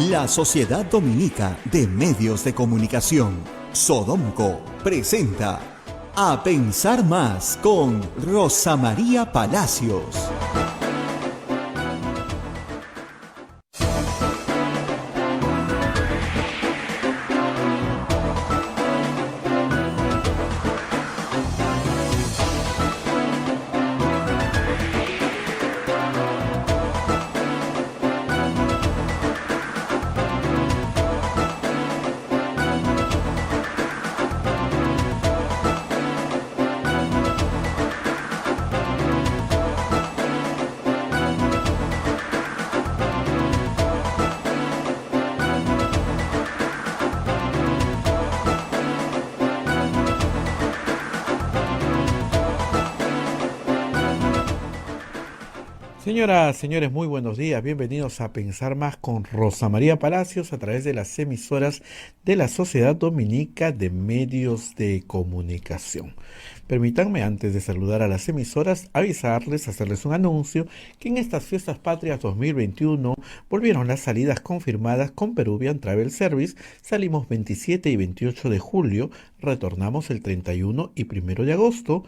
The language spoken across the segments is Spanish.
La Sociedad Dominica de Medios de Comunicación, Sodomco, presenta A Pensar Más con Rosa María Palacios. Señoras, señores, muy buenos días. Bienvenidos a Pensar Más con Rosa María Palacios a través de las emisoras de la Sociedad Dominica de Medios de Comunicación. Permítanme, antes de saludar a las emisoras, hacerles un anuncio que en estas fiestas patrias 2021 volvieron las salidas confirmadas con Peruvian Travel Service. Salimos 27 y 28 de julio, retornamos el 31 y 1 de agosto.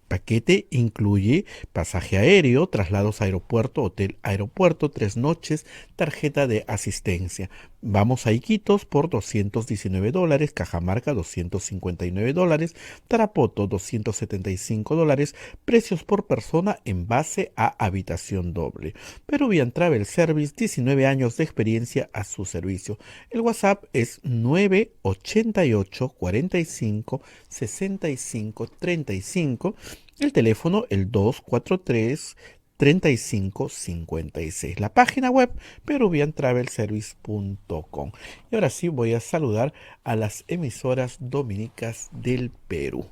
Paquete incluye pasaje aéreo, traslados aeropuerto, hotel aeropuerto, 3 noches, tarjeta de asistencia. Vamos a Iquitos por $219, Cajamarca $259, Tarapoto $275, precios por persona en base a habitación doble. Peruvian Travel Service, 19 años de experiencia a su servicio. El WhatsApp es 988 45 65 35. El teléfono, el 243-3556. La página web, peruviantravelservice.com. Y ahora sí voy a saludar a las emisoras dominicas del Perú.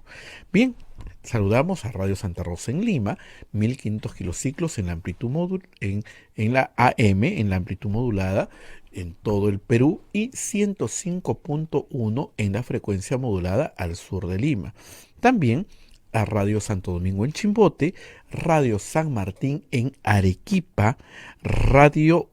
Bien, saludamos a Radio Santa Rosa en Lima, 1500 kilociclos en la amplitud en la AM, en la amplitud modulada en todo el Perú, y 105.1 en la frecuencia modulada al sur de Lima. También a Radio Santo Domingo en Chimbote, Radio San Martín en Arequipa, Radio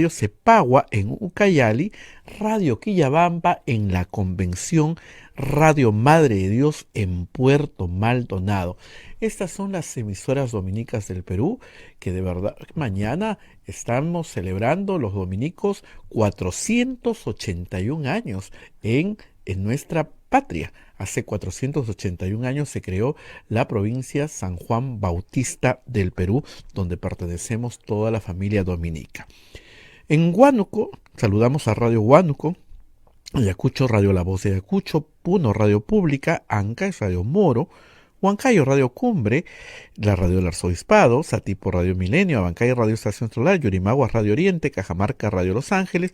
Cepagua en Ucayali, Radio Quillabamba en La Convención, Radio Madre de Dios en Puerto Maldonado. Estas son las emisoras dominicas del Perú, que de verdad mañana estamos celebrando los dominicos 481 años en nuestra patria. Hace 481 años se creó la provincia San Juan Bautista del Perú, donde pertenecemos toda la familia dominica. En Huánuco, saludamos a Radio Huánuco, Ayacucho, Radio La Voz de Ayacucho, Puno, Radio Pública, Anca, Radio Moro, Huancayo, Radio Cumbre, la Radio del Arzobispado, Satipo, Radio Milenio, Abancay, Radio Estación Solar, Yurimaguas, Radio Oriente, Cajamarca, Radio Los Ángeles,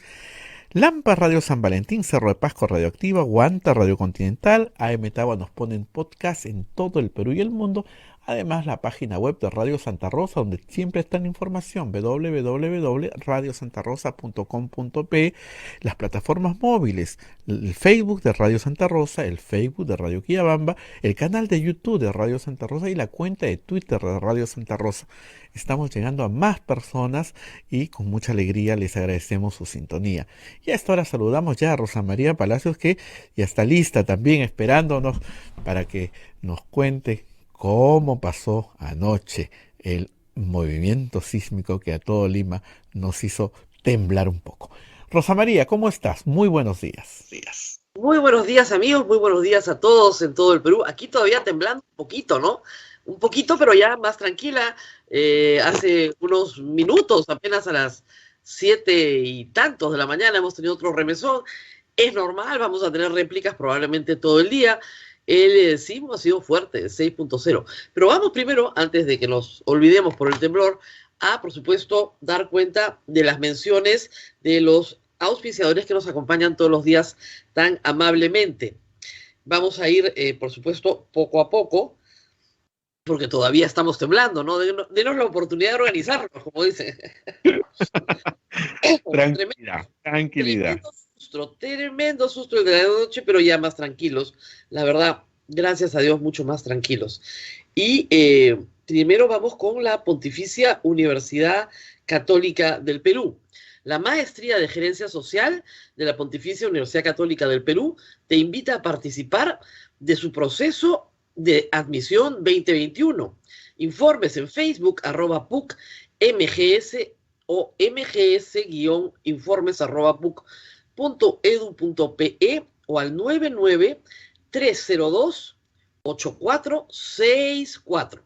Lampa, Radio San Valentín, Cerro de Pasco, Radioactiva, Guanta, Radio Continental, AM Tagua nos ponen podcast en todo el Perú y el mundo. Además, la página web de Radio Santa Rosa, donde siempre está la información, www.radiosantarosa.com.pe, las plataformas móviles, el Facebook de Radio Santa Rosa, el Facebook de Radio Quillabamba, el canal de YouTube de Radio Santa Rosa y la cuenta de Twitter de Radio Santa Rosa. Estamos llegando a más personas y con mucha alegría les agradecemos su sintonía. Y a esta hora saludamos ya a Rosa María Palacios, que ya está lista también esperándonos para que nos cuente cómo pasó anoche el movimiento sísmico que a todo Lima nos hizo temblar un poco. Rosa María, ¿cómo estás? Muy buenos días. Muy buenos días, amigos, muy buenos días a todos en todo el Perú. Aquí todavía temblando un poquito, ¿no? Un poquito, pero ya más tranquila. Hace unos minutos, apenas a las 7 y tantos de la mañana, hemos tenido otro remesón. Es normal, vamos a tener réplicas probablemente todo el día. El sismo ha sido fuerte, 6.0. Pero vamos primero, antes de que nos olvidemos por el temblor, a, por supuesto, dar cuenta de las menciones de los auspiciadores que nos acompañan todos los días tan amablemente. Vamos a ir, por supuesto, poco a poco, porque todavía estamos temblando, ¿no? Denos la oportunidad de organizarnos, como dice. Tranquilidad. Tremendo susto el de la noche, pero ya más tranquilos. La verdad, gracias a Dios, mucho más tranquilos. Y primero vamos con la Pontificia Universidad Católica del Perú. La Maestría de Gerencia Social de la Pontificia Universidad Católica del Perú te invita a participar de su proceso de admisión 2021. Informes en Facebook, @PUC MGS o mgs-informes@puc.edu.pe o al 99302-8464.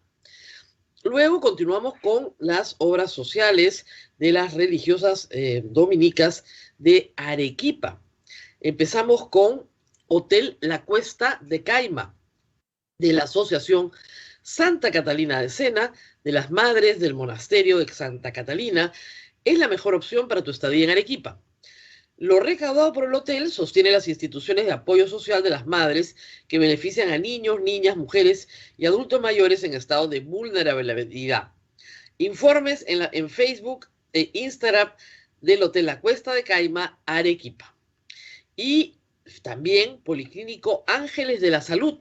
Luego continuamos con las obras sociales de las religiosas dominicas de Arequipa. Empezamos con Hotel La Cuesta de Caima, de la Asociación Santa Catalina de Sena, de las Madres del Monasterio de Santa Catalina. Es la mejor opción para tu estadía en Arequipa. Lo recaudado por el hotel sostiene las instituciones de apoyo social de las madres que benefician a niños, niñas, mujeres y adultos mayores en estado de vulnerabilidad. Informes en Facebook e Instagram del Hotel La Cuesta de Caima, Arequipa. Y también Policlínico Ángeles de la Salud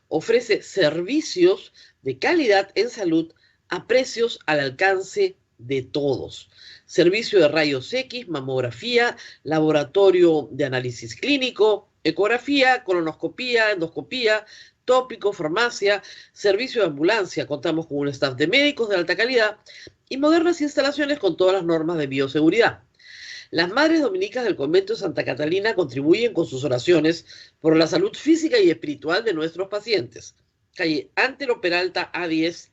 ofrece servicios de calidad en salud a precios al alcance de todos. Servicio de rayos X, mamografía, laboratorio de análisis clínico, ecografía, colonoscopía, endoscopía, tópico, farmacia, servicio de ambulancia. Contamos con un staff de médicos de alta calidad y modernas instalaciones con todas las normas de bioseguridad. Las Madres Dominicas del Convento de Santa Catalina contribuyen con sus oraciones por la salud física y espiritual de nuestros pacientes. Calle Antero Peralta A10,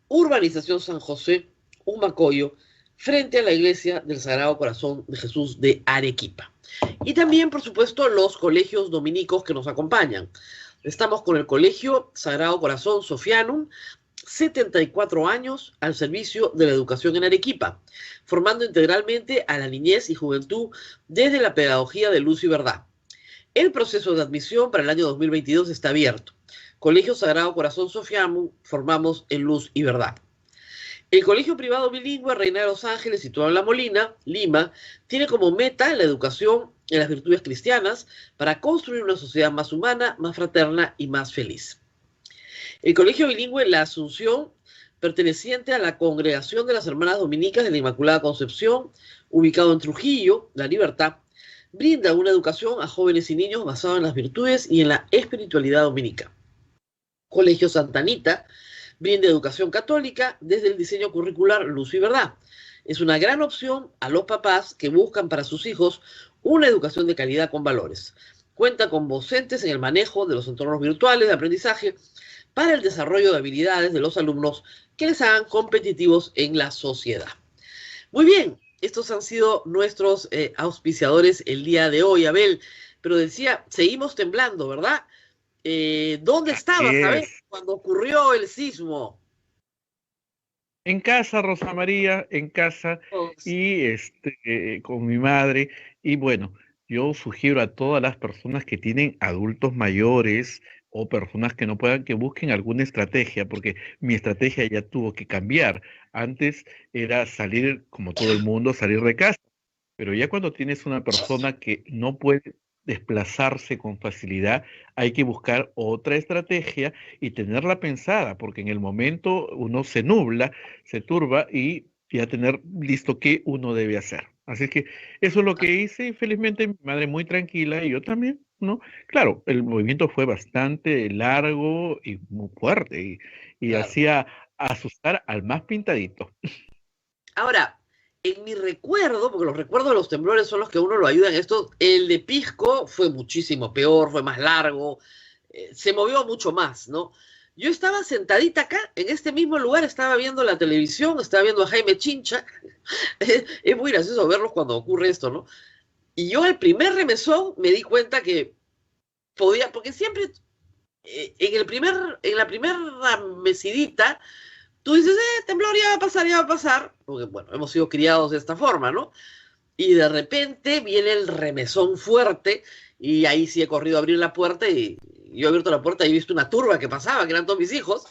Urbanización San José, Humacoyo, frente a la Iglesia del Sagrado Corazón de Jesús de Arequipa. Y también, por supuesto, los colegios dominicos que nos acompañan. Estamos con el Colegio Sagrado Corazón Sofianum, 74 años al servicio de la educación en Arequipa, formando integralmente a la niñez y juventud desde la pedagogía de luz y verdad. El proceso de admisión para el año 2022 está abierto. Colegio Sagrado Corazón Sofianum, formamos en luz y verdad. El Colegio Privado Bilingüe Reina de los Ángeles, situado en La Molina, Lima, tiene como meta la educación en las virtudes cristianas para construir una sociedad más humana, más fraterna y más feliz. El Colegio Bilingüe La Asunción, perteneciente a la Congregación de las Hermanas Dominicas de la Inmaculada Concepción, ubicado en Trujillo, La Libertad, brinda una educación a jóvenes y niños basada en las virtudes y en la espiritualidad dominica. Colegio Santa Anita brinda educación católica desde el diseño curricular Luz y Verdad. Es una gran opción a los papás que buscan para sus hijos una educación de calidad con valores. Cuenta con docentes en el manejo de los entornos virtuales de aprendizaje para el desarrollo de habilidades de los alumnos que les hagan competitivos en la sociedad. Muy bien, estos han sido nuestros auspiciadores el día de hoy, Abel. Pero decía, seguimos temblando, ¿verdad? ¿Dónde estabas, Abel, cuando ocurrió el sismo? En casa, Rosa María, en casa, y con mi madre. Y bueno, yo sugiero a todas las personas que tienen adultos mayores o personas que no puedan, que busquen alguna estrategia, porque mi estrategia ya tuvo que cambiar. Antes era salir, como todo el mundo, salir de casa, pero ya cuando tienes una persona que no puede desplazarse con facilidad, hay que buscar otra estrategia y tenerla pensada, porque en el momento uno se nubla, se turba y ya tener listo qué uno debe hacer. Así que eso es lo que hice y felizmente mi madre muy tranquila y yo también, ¿no? Claro, el movimiento fue bastante largo y muy fuerte y Claro. hacía asustar al más pintadito. Ahora, en mi recuerdo, porque los recuerdos de los temblores son los que a uno lo ayudan, esto, el de Pisco fue muchísimo peor, fue más largo, se movió mucho más, ¿no? Yo estaba sentadita acá, en este mismo lugar, estaba viendo la televisión, estaba viendo a Jaime Chincha. Es muy gracioso verlos cuando ocurre esto, ¿no? Y yo al primer remesón me di cuenta que podía, porque siempre en la primera mesidita, tú dices, temblor ya va a pasar, porque bueno, hemos sido criados de esta forma, ¿no? Y de repente viene el remesón fuerte, y ahí sí he corrido a abrir la puerta, y yo he abierto la puerta y he visto una turba que pasaba, que eran todos mis hijos,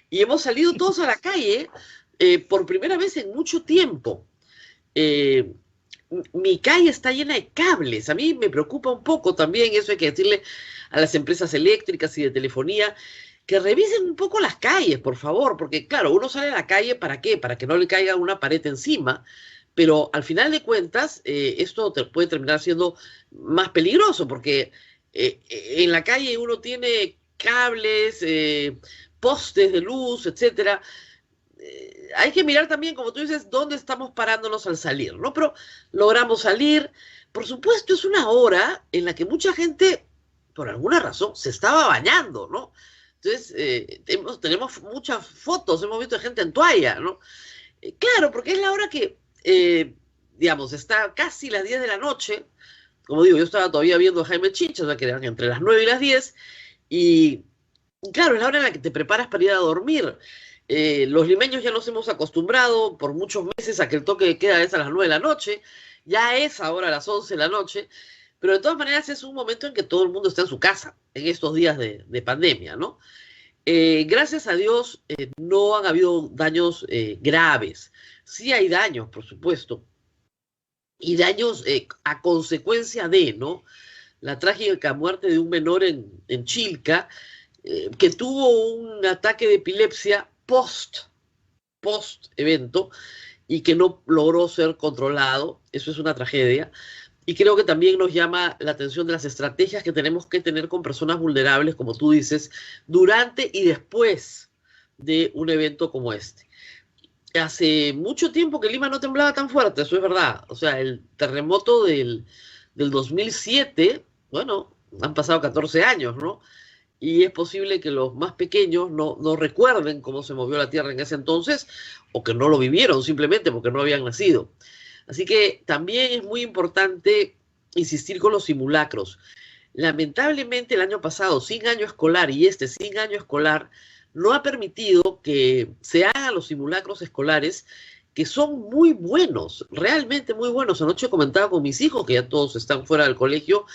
y hemos salido todos a la calle por primera vez en mucho tiempo. Mi calle está llena de cables. A mí me preocupa un poco también eso. Hay que decirle a las empresas eléctricas y de telefonía que revisen un poco las calles, por favor, porque claro, uno sale a la calle ¿para qué? Para que no le caiga una pared encima, pero al final de cuentas esto te puede terminar siendo más peligroso porque en la calle uno tiene cables, postes de luz, etcétera. Hay que mirar también, como tú dices, dónde estamos parándonos al salir, ¿no? Pero logramos salir. Por supuesto, es una hora en la que mucha gente, por alguna razón, se estaba bañando, ¿no? Entonces, tenemos muchas fotos, hemos visto gente en toalla, ¿no? Claro, porque es la hora que, digamos, está casi las 10 de la noche. Como digo, yo estaba todavía viendo a Jaime Chincha, o sea, que eran entre las 9 y las 10, y claro, es la hora en la que te preparas para ir a dormir. Los limeños ya nos hemos acostumbrado por muchos meses a que el toque de queda es a las 9 de la noche, ya es ahora a las 11 de la noche, pero de todas maneras es un momento en que todo el mundo está en su casa, en estos días de pandemia, ¿no? Gracias a Dios no han habido daños graves. Sí hay daños, por supuesto, y daños a consecuencia de, ¿no? La trágica muerte de un menor en Chilca, que tuvo un ataque de epilepsia post evento y que no logró ser controlado. Eso es una tragedia. Y creo que también nos llama la atención de las estrategias que tenemos que tener con personas vulnerables, como tú dices, durante y después de un evento como este. Hace mucho tiempo que Lima no temblaba tan fuerte, eso es verdad. O sea, el terremoto del 2007, bueno, han pasado 14 años, ¿no? Y es posible que los más pequeños no recuerden cómo se movió la Tierra en ese entonces, o que no lo vivieron simplemente porque no habían nacido. Así que también es muy importante insistir con los simulacros. Lamentablemente el año pasado, sin año escolar, y este sin año escolar, no ha permitido que se hagan los simulacros escolares, que son muy buenos, realmente muy buenos. Anoche comentaba con mis hijos, que ya todos están fuera del colegio,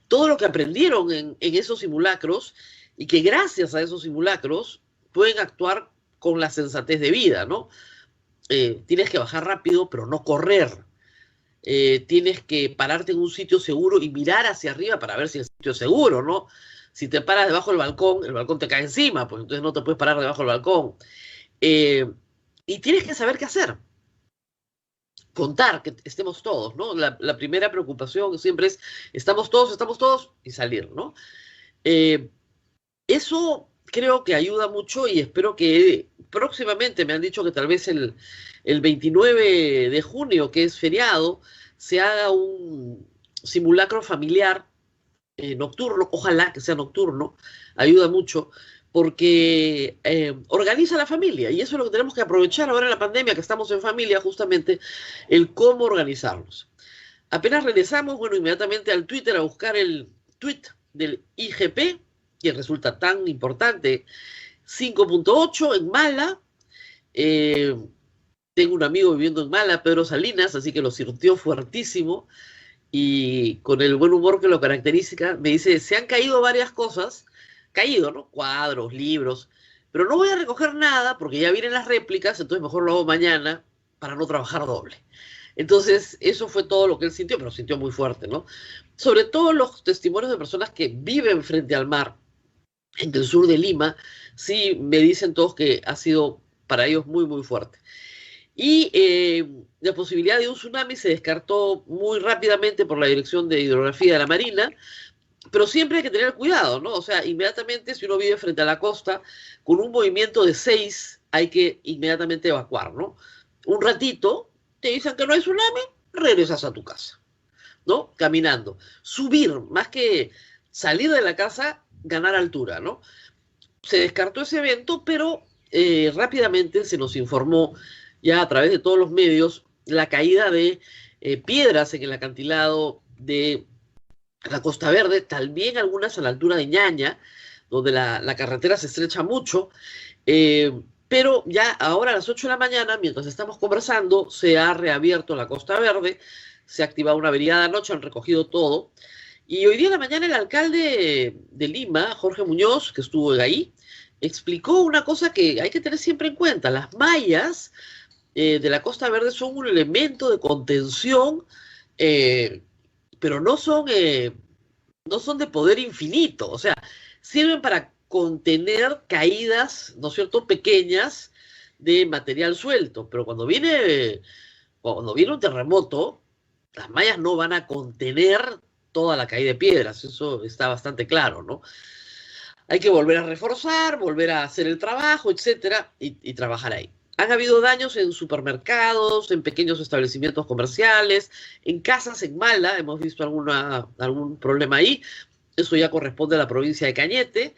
todo lo que aprendieron en esos simulacros, y que gracias a esos simulacros pueden actuar con la sensatez de vida, ¿no? Tienes que bajar rápido, pero no correr. Tienes que pararte en un sitio seguro y mirar hacia arriba para ver si el sitio es seguro, ¿no? Si te paras debajo del balcón, el balcón te cae encima, pues entonces no te puedes parar debajo del balcón. Y tienes que saber qué hacer. Contar que estemos todos, ¿no? La primera preocupación siempre es, estamos todos, y salir, ¿no? Eso creo que ayuda mucho y espero que próximamente, me han dicho que tal vez el 29 de junio, que es feriado, se haga un simulacro familiar nocturno, ojalá que sea nocturno, ayuda mucho, porque organiza la familia, y eso es lo que tenemos que aprovechar ahora en la pandemia, que estamos en familia, justamente, el cómo organizarnos. Apenas regresamos, bueno, inmediatamente al Twitter a buscar el tweet del IGP, que resulta tan importante, 5.8 en Mala. Tengo un amigo viviendo en Mala, Pedro Salinas, así que lo sintió fuertísimo, y con el buen humor que lo caracteriza, me dice, se han caído varias cosas, caído, ¿no? Cuadros, libros, pero no voy a recoger nada porque ya vienen las réplicas, entonces mejor lo hago mañana para no trabajar doble. Entonces, eso fue todo lo que él sintió, pero sintió muy fuerte, ¿no? Sobre todo los testimonios de personas que viven frente al mar, en el sur de Lima, sí me dicen todos que ha sido para ellos muy, muy fuerte. Y la posibilidad de un tsunami se descartó muy rápidamente por la Dirección de Hidrografía de la Marina, pero siempre hay que tener cuidado, ¿no? O sea, inmediatamente si uno vive frente a la costa, con un movimiento de 6, hay que inmediatamente evacuar, ¿no? Un ratito, te dicen que no hay tsunami, regresas a tu casa, ¿no? Caminando. Subir, más que salir de la casa, ganar altura, ¿no? Se descartó ese evento, pero rápidamente se nos informó ya a través de todos los medios la caída de piedras en el acantilado de la Costa Verde, también algunas a la altura de Ñaña, donde la carretera se estrecha mucho, pero ya ahora a las 8 de la mañana, mientras estamos conversando, se ha reabierto la Costa Verde, se ha activado una brigada anoche, han recogido todo, y hoy día en la mañana el alcalde de Lima, Jorge Muñoz, que estuvo ahí, explicó una cosa que hay que tener siempre en cuenta. Las mallas de la Costa Verde son un elemento de contención, pero no son de poder infinito. O sea, sirven para contener caídas, ¿no es cierto?, pequeñas de material suelto. Pero cuando viene cuando viene un terremoto, las mallas no van a contener toda la caída de piedras, eso está bastante claro, ¿no? Hay que volver a reforzar, volver a hacer el trabajo, etcétera, y trabajar ahí. Han habido daños en supermercados, en pequeños establecimientos comerciales, en casas en Mala, hemos visto algún problema ahí. Eso ya corresponde a la provincia de Cañete.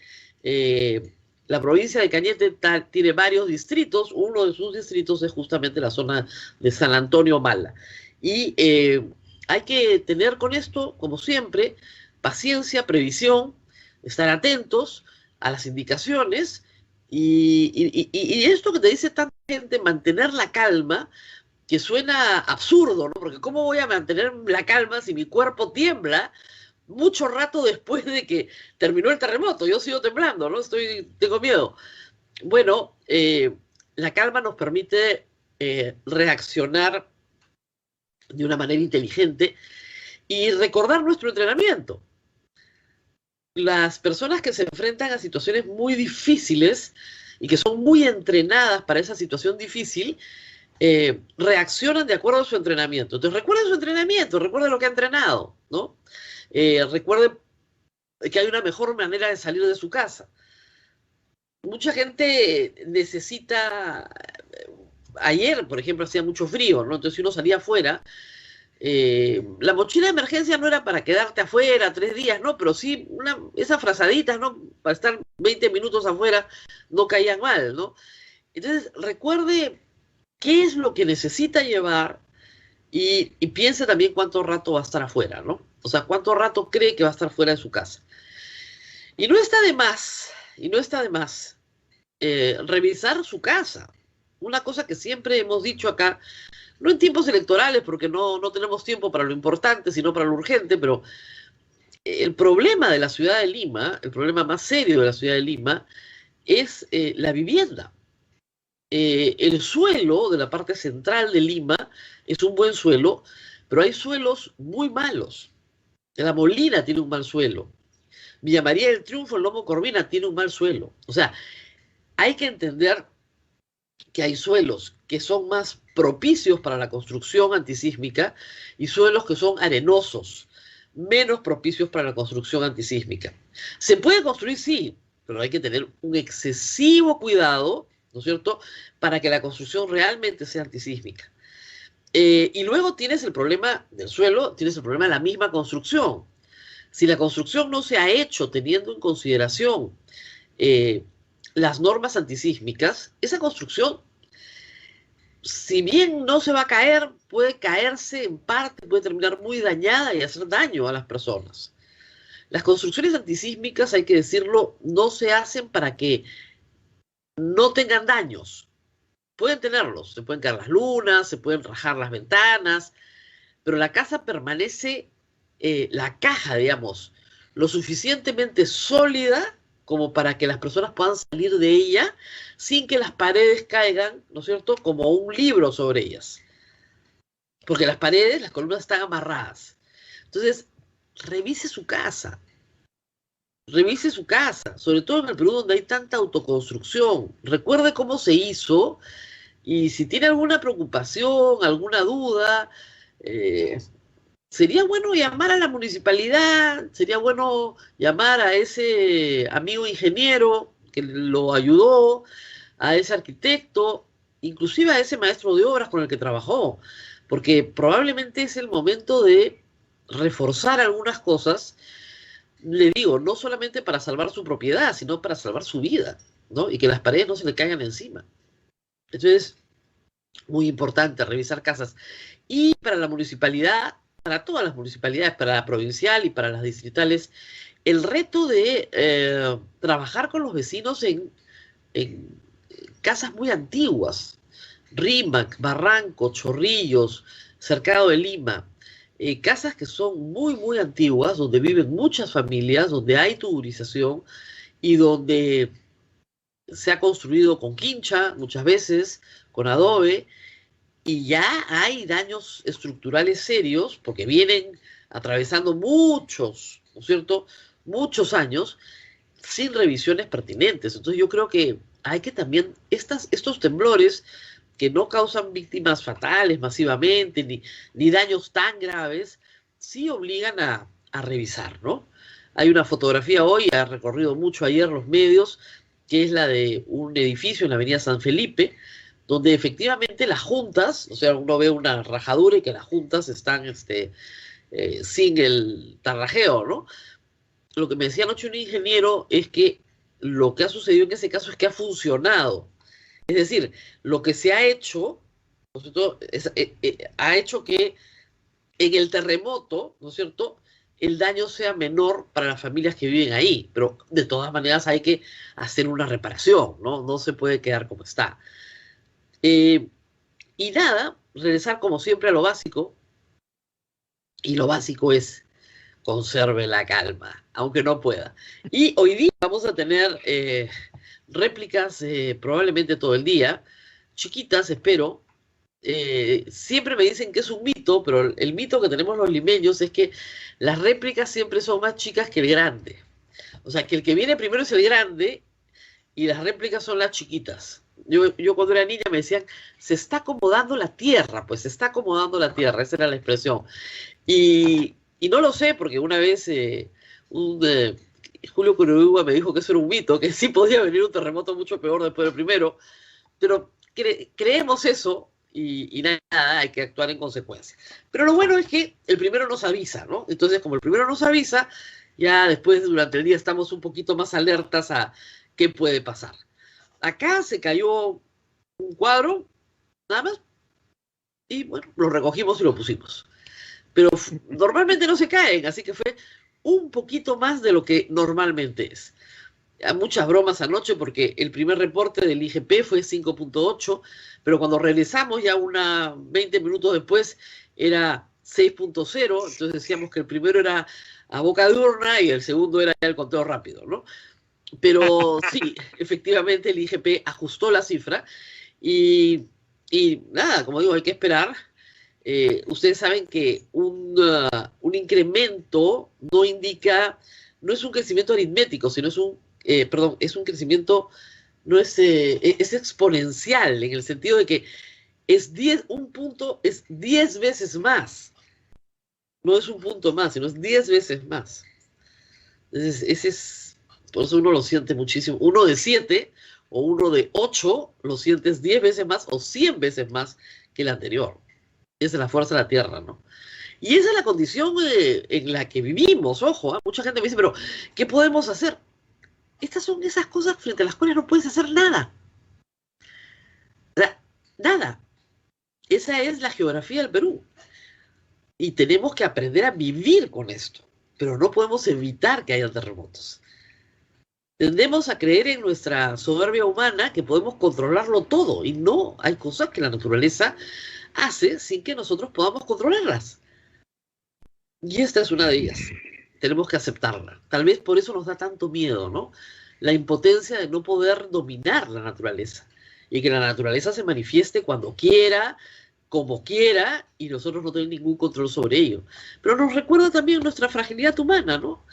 La provincia de Cañete tiene varios distritos. Uno de sus distritos es justamente la zona de San Antonio Mala. Y hay que tener con esto, como siempre, paciencia, previsión, estar atentos a las indicaciones y esto que te dice tanta gente, mantener la calma, que suena absurdo, ¿no? Porque ¿cómo voy a mantener la calma si mi cuerpo tiembla mucho rato después de que terminó el terremoto? Yo sigo temblando, ¿no? Tengo miedo. Bueno, la calma nos permite reaccionar de una manera inteligente y recordar nuestro entrenamiento. Las personas que se enfrentan a situaciones muy difíciles y que son muy entrenadas para esa situación difícil, reaccionan de acuerdo a su entrenamiento. Entonces, recuerden su entrenamiento, recuerden lo que ha entrenado, ¿no? Recuerden que hay una mejor manera de salir de su casa. Mucha gente necesita... Ayer, por ejemplo, hacía mucho frío, ¿no? Entonces, si uno salía afuera, la mochila de emergencia no era para quedarte afuera 3 días, ¿no? Pero sí, esas frazaditas, ¿no? Para estar 20 minutos afuera no caían mal, ¿no? Entonces, recuerde qué es lo que necesita llevar y piense también cuánto rato va a estar afuera, ¿no? O sea, cuánto rato cree que va a estar fuera de su casa. Y no está de más, revisar su casa. Una cosa que siempre hemos dicho acá, no en tiempos electorales, porque no tenemos tiempo para lo importante, sino para lo urgente, pero el problema de la ciudad de Lima, el problema más serio de la ciudad de Lima, es la vivienda. El suelo de la parte central de Lima es un buen suelo, pero hay suelos muy malos. La Molina tiene un mal suelo. Villa María del Triunfo, el Lomo Corvina, tiene un mal suelo. O sea, hay que entender que hay suelos que son más propicios para la construcción antisísmica y suelos que son arenosos, menos propicios para la construcción antisísmica. Se puede construir, sí, pero hay que tener un excesivo cuidado, ¿no es cierto?, para que la construcción realmente sea antisísmica. Y luego tienes el problema del suelo, tienes el problema de la misma construcción. Si la construcción no se ha hecho teniendo en consideración las normas antisísmicas, esa construcción, si bien no se va a caer, puede caerse en parte, puede terminar muy dañada y hacer daño a las personas. Las construcciones antisísmicas, hay que decirlo, no se hacen para que no tengan daños. Pueden tenerlos, se pueden caer las lunas, se pueden rajar las ventanas, pero la casa permanece, la caja, digamos, lo suficientemente sólida como para que las personas puedan salir de ella sin que las paredes caigan, ¿no es cierto?, como un libro sobre ellas. Porque las paredes, las columnas están amarradas. Entonces, revise su casa, sobre todo en el Perú donde hay tanta autoconstrucción. Recuerde cómo se hizo y si tiene alguna preocupación, alguna duda, sería bueno llamar a la municipalidad, sería bueno llamar a ese amigo ingeniero que lo ayudó, a ese arquitecto, inclusive a ese maestro de obras con el que trabajó, porque probablemente es el momento de reforzar algunas cosas, le digo, no solamente para salvar su propiedad, sino para salvar su vida, ¿no? Y que las paredes no se le caigan encima. Entonces, muy importante revisar casas. Y para la municipalidad, para todas las municipalidades, para la provincial y para las distritales, el reto de trabajar con los vecinos en casas muy antiguas, Rímac, Barranco, Chorrillos, Cercado de Lima, casas que son muy, muy antiguas, donde viven muchas familias, donde hay tuburización y donde se ha construido con quincha, muchas veces, con adobe, y ya hay daños estructurales serios, porque vienen atravesando muchos, ¿no es cierto?, muchos años, sin revisiones pertinentes. Entonces yo creo que hay que también, estos temblores que no causan víctimas fatales masivamente, ni daños tan graves, sí obligan a revisar, ¿no? Hay una fotografía hoy, ha recorrido mucho ayer los medios, que es la de un edificio en la avenida San Felipe, donde efectivamente las juntas, o sea, uno ve una rajadura y que las juntas están sin el tarrajeo, ¿no? Lo que me decía anoche un ingeniero es que lo que ha sucedido en ese caso es que ha funcionado. Es decir, lo que se ha hecho, ¿no es cierto? Ha hecho que en el terremoto, ¿no es cierto?, el daño sea menor para las familias que viven ahí, pero de todas maneras hay que hacer una reparación, ¿no? No se puede quedar como está. Y nada, regresar como siempre a lo básico, y lo básico es conserve la calma, aunque no pueda. Y hoy día vamos a tener réplicas probablemente todo el día, chiquitas, espero. Siempre me dicen que es un mito, pero el mito que tenemos los limeños es que las réplicas siempre son más chicas que el grande. O sea, que el que viene primero es el grande y las réplicas son las chiquitas. Yo cuando era niña me decían, se está acomodando la tierra, pues se está acomodando la tierra, esa era la expresión. Y no lo sé, porque una vez Julio Curubúa me dijo que eso era un mito, que sí podía venir un terremoto mucho peor después del primero, pero creemos eso y nada, hay que actuar en consecuencia. Pero lo bueno es que el primero nos avisa, ¿no? Entonces, como el primero nos avisa, ya después durante el día estamos un poquito más alertas a qué puede pasar. Acá se cayó un cuadro, nada más, y bueno, lo recogimos y lo pusimos. Pero normalmente no se caen, así que fue un poquito más de lo que normalmente es. Hay muchas bromas anoche porque el primer reporte del IGP fue 5.8, pero cuando regresamos ya 20 minutos después era 6.0, entonces decíamos que el primero era a boca de urna y el segundo era el conteo rápido, ¿no? Pero sí, efectivamente el IGP ajustó la cifra y nada, como digo, hay que esperar. Ustedes saben que un incremento no indica, no es un crecimiento aritmético, sino es un crecimiento, no es exponencial, en el sentido de que un punto es 10 veces más. No es un punto más, sino es 10 veces más. Entonces, por eso uno lo siente muchísimo. Uno de 7 o uno de 8 lo sientes 10 veces más o 100 veces más que el anterior. Esa es la fuerza de la Tierra, ¿no? Y esa es la condición en la que vivimos, ojo, mucha gente me dice, pero ¿qué podemos hacer? Estas son esas cosas frente a las cuales no puedes hacer nada. O sea, nada. Esa es la geografía del Perú. Y tenemos que aprender a vivir con esto, pero no podemos evitar que haya terremotos. Tendemos a creer en nuestra soberbia humana que podemos controlarlo todo, y no, hay cosas que la naturaleza hace sin que nosotros podamos controlarlas. Y esta es una de ellas. Tenemos que aceptarla. Tal vez por eso nos da tanto miedo, ¿no? La impotencia de no poder dominar la naturaleza. Y que la naturaleza se manifieste cuando quiera, como quiera, y nosotros no tenemos ningún control sobre ello. Pero nos recuerda también nuestra fragilidad humana, ¿no?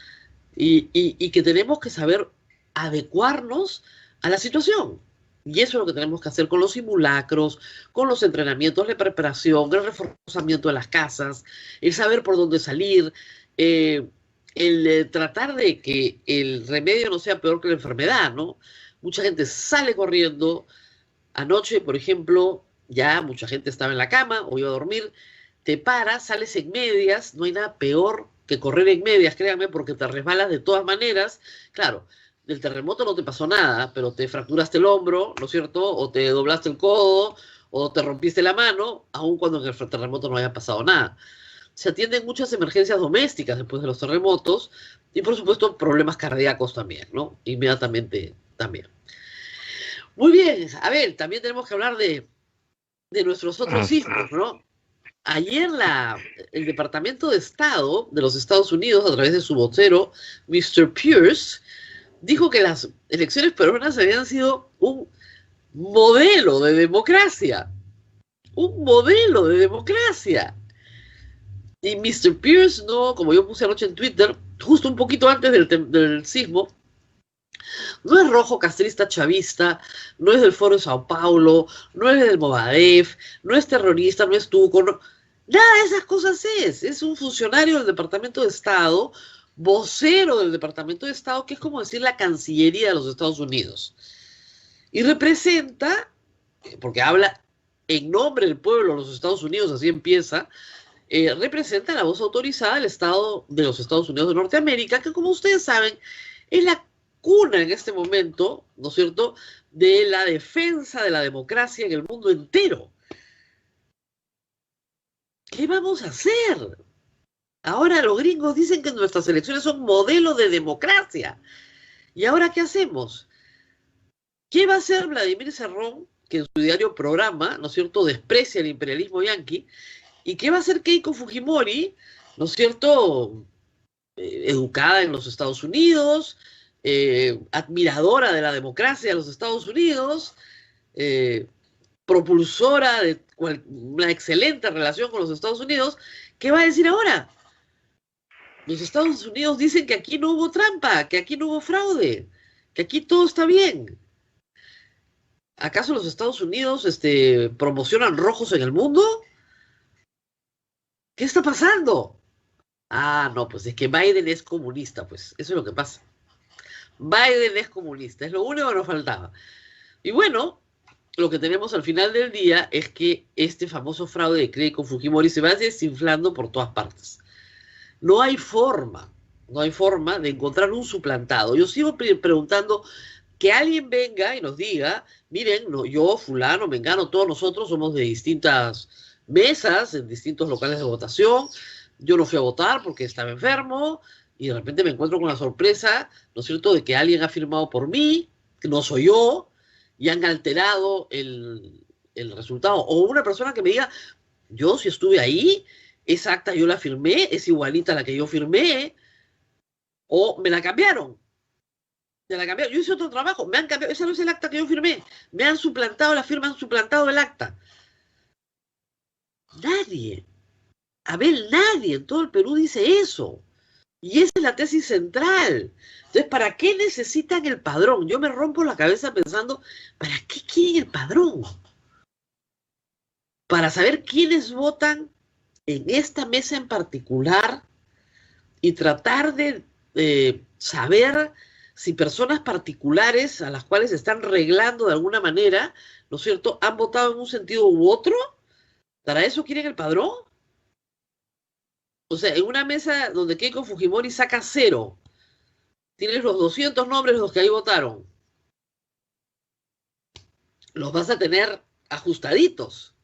Y que tenemos que saber adecuarnos a la situación. Y eso es lo que tenemos que hacer con los simulacros, con los entrenamientos de preparación, el reforzamiento de las casas, el saber por dónde salir, el tratar de que el remedio no sea peor que la enfermedad, ¿no? Mucha gente sale corriendo. Anoche, por ejemplo, ya mucha gente estaba en la cama o iba a dormir, te paras, sales en medias, no hay nada peor que correr en medias, créanme, porque te resbalas de todas maneras. Claro, del terremoto no te pasó nada, pero te fracturaste el hombro, ¿no es cierto? O te doblaste el codo, o te rompiste la mano, aun cuando en el terremoto no haya pasado nada. Se atienden muchas emergencias domésticas después de los terremotos, y por supuesto problemas cardíacos también, ¿no? Inmediatamente también. Muy bien, a ver, también tenemos que hablar de nuestros otros sismos, ¿no? Ayer el Departamento de Estado de los Estados Unidos, a través de su vocero, Mr. Pierce, dijo que las elecciones peruanas habían sido un modelo de democracia. Un modelo de democracia. Y Mr. Pierce, no, como yo puse anoche en Twitter, justo un poquito antes del sismo, No es rojo castrista chavista, no es del Foro de Sao Paulo, no es del Movadef, no es terrorista, no es tuco, nada de esas cosas es un funcionario del Departamento de Estado, vocero del Departamento de Estado, que es como decir la Cancillería de los Estados Unidos. Y representa, porque habla en nombre del pueblo de los Estados Unidos, así empieza, representa la voz autorizada del Estado de los Estados Unidos de Norteamérica, que como ustedes saben, es la cuna en este momento, ¿no es cierto?, de la defensa de la democracia en el mundo entero. ¿Qué vamos a hacer? Ahora los gringos dicen que nuestras elecciones son modelo de democracia. ¿Y ahora qué hacemos? ¿Qué va a hacer Vladimir Cerrón, que en su diario Programa, ¿no es cierto?, desprecia el imperialismo yanqui? ¿Y qué va a hacer Keiko Fujimori, ¿no es cierto?, educada en los Estados Unidos, admiradora de la democracia de los Estados Unidos, propulsora de una excelente relación con los Estados Unidos? ¿Qué va a decir ahora? Los Estados Unidos dicen que aquí no hubo trampa, que aquí no hubo fraude, que aquí todo está bien. ¿Acaso los Estados Unidos promocionan rojos en el mundo? ¿Qué está pasando? Ah, no, pues es que Biden es comunista, pues eso es lo que pasa. Biden es comunista, es lo único que nos faltaba. Y bueno, lo que tenemos al final del día es que este famoso fraude de Keiko Fujimori se va desinflando por todas partes. No hay forma de encontrar un suplantado. Yo sigo preguntando que alguien venga y nos diga, miren, no, yo, fulano, mengano, todos nosotros somos de distintas mesas, en distintos locales de votación. Yo no fui a votar porque estaba enfermo y de repente me encuentro con la sorpresa, ¿no es cierto?, de que alguien ha firmado por mí, que no soy yo, y han alterado el resultado. O una persona que me diga, yo sí estuve ahí, esa acta yo la firmé, es igualita a la que yo firmé, o me la cambiaron. Me la cambiaron. Yo hice otro trabajo, me han cambiado, esa no es el acta que yo firmé, me han suplantado la firma, han suplantado el acta. Nadie, Abel, nadie en todo el Perú dice eso. Y esa es la tesis central. Entonces, ¿para qué necesitan el padrón? Yo me rompo la cabeza pensando, ¿para qué quieren el padrón? Para saber quiénes votan en esta mesa en particular y tratar de saber si personas particulares a las cuales se están reglando de alguna manera, ¿no es cierto?, han votado en un sentido u otro. ¿Para eso quieren el padrón? O sea, en una mesa donde Keiko Fujimori saca 0, tienes los 200 nombres de los que ahí votaron. Los vas a tener ajustaditos,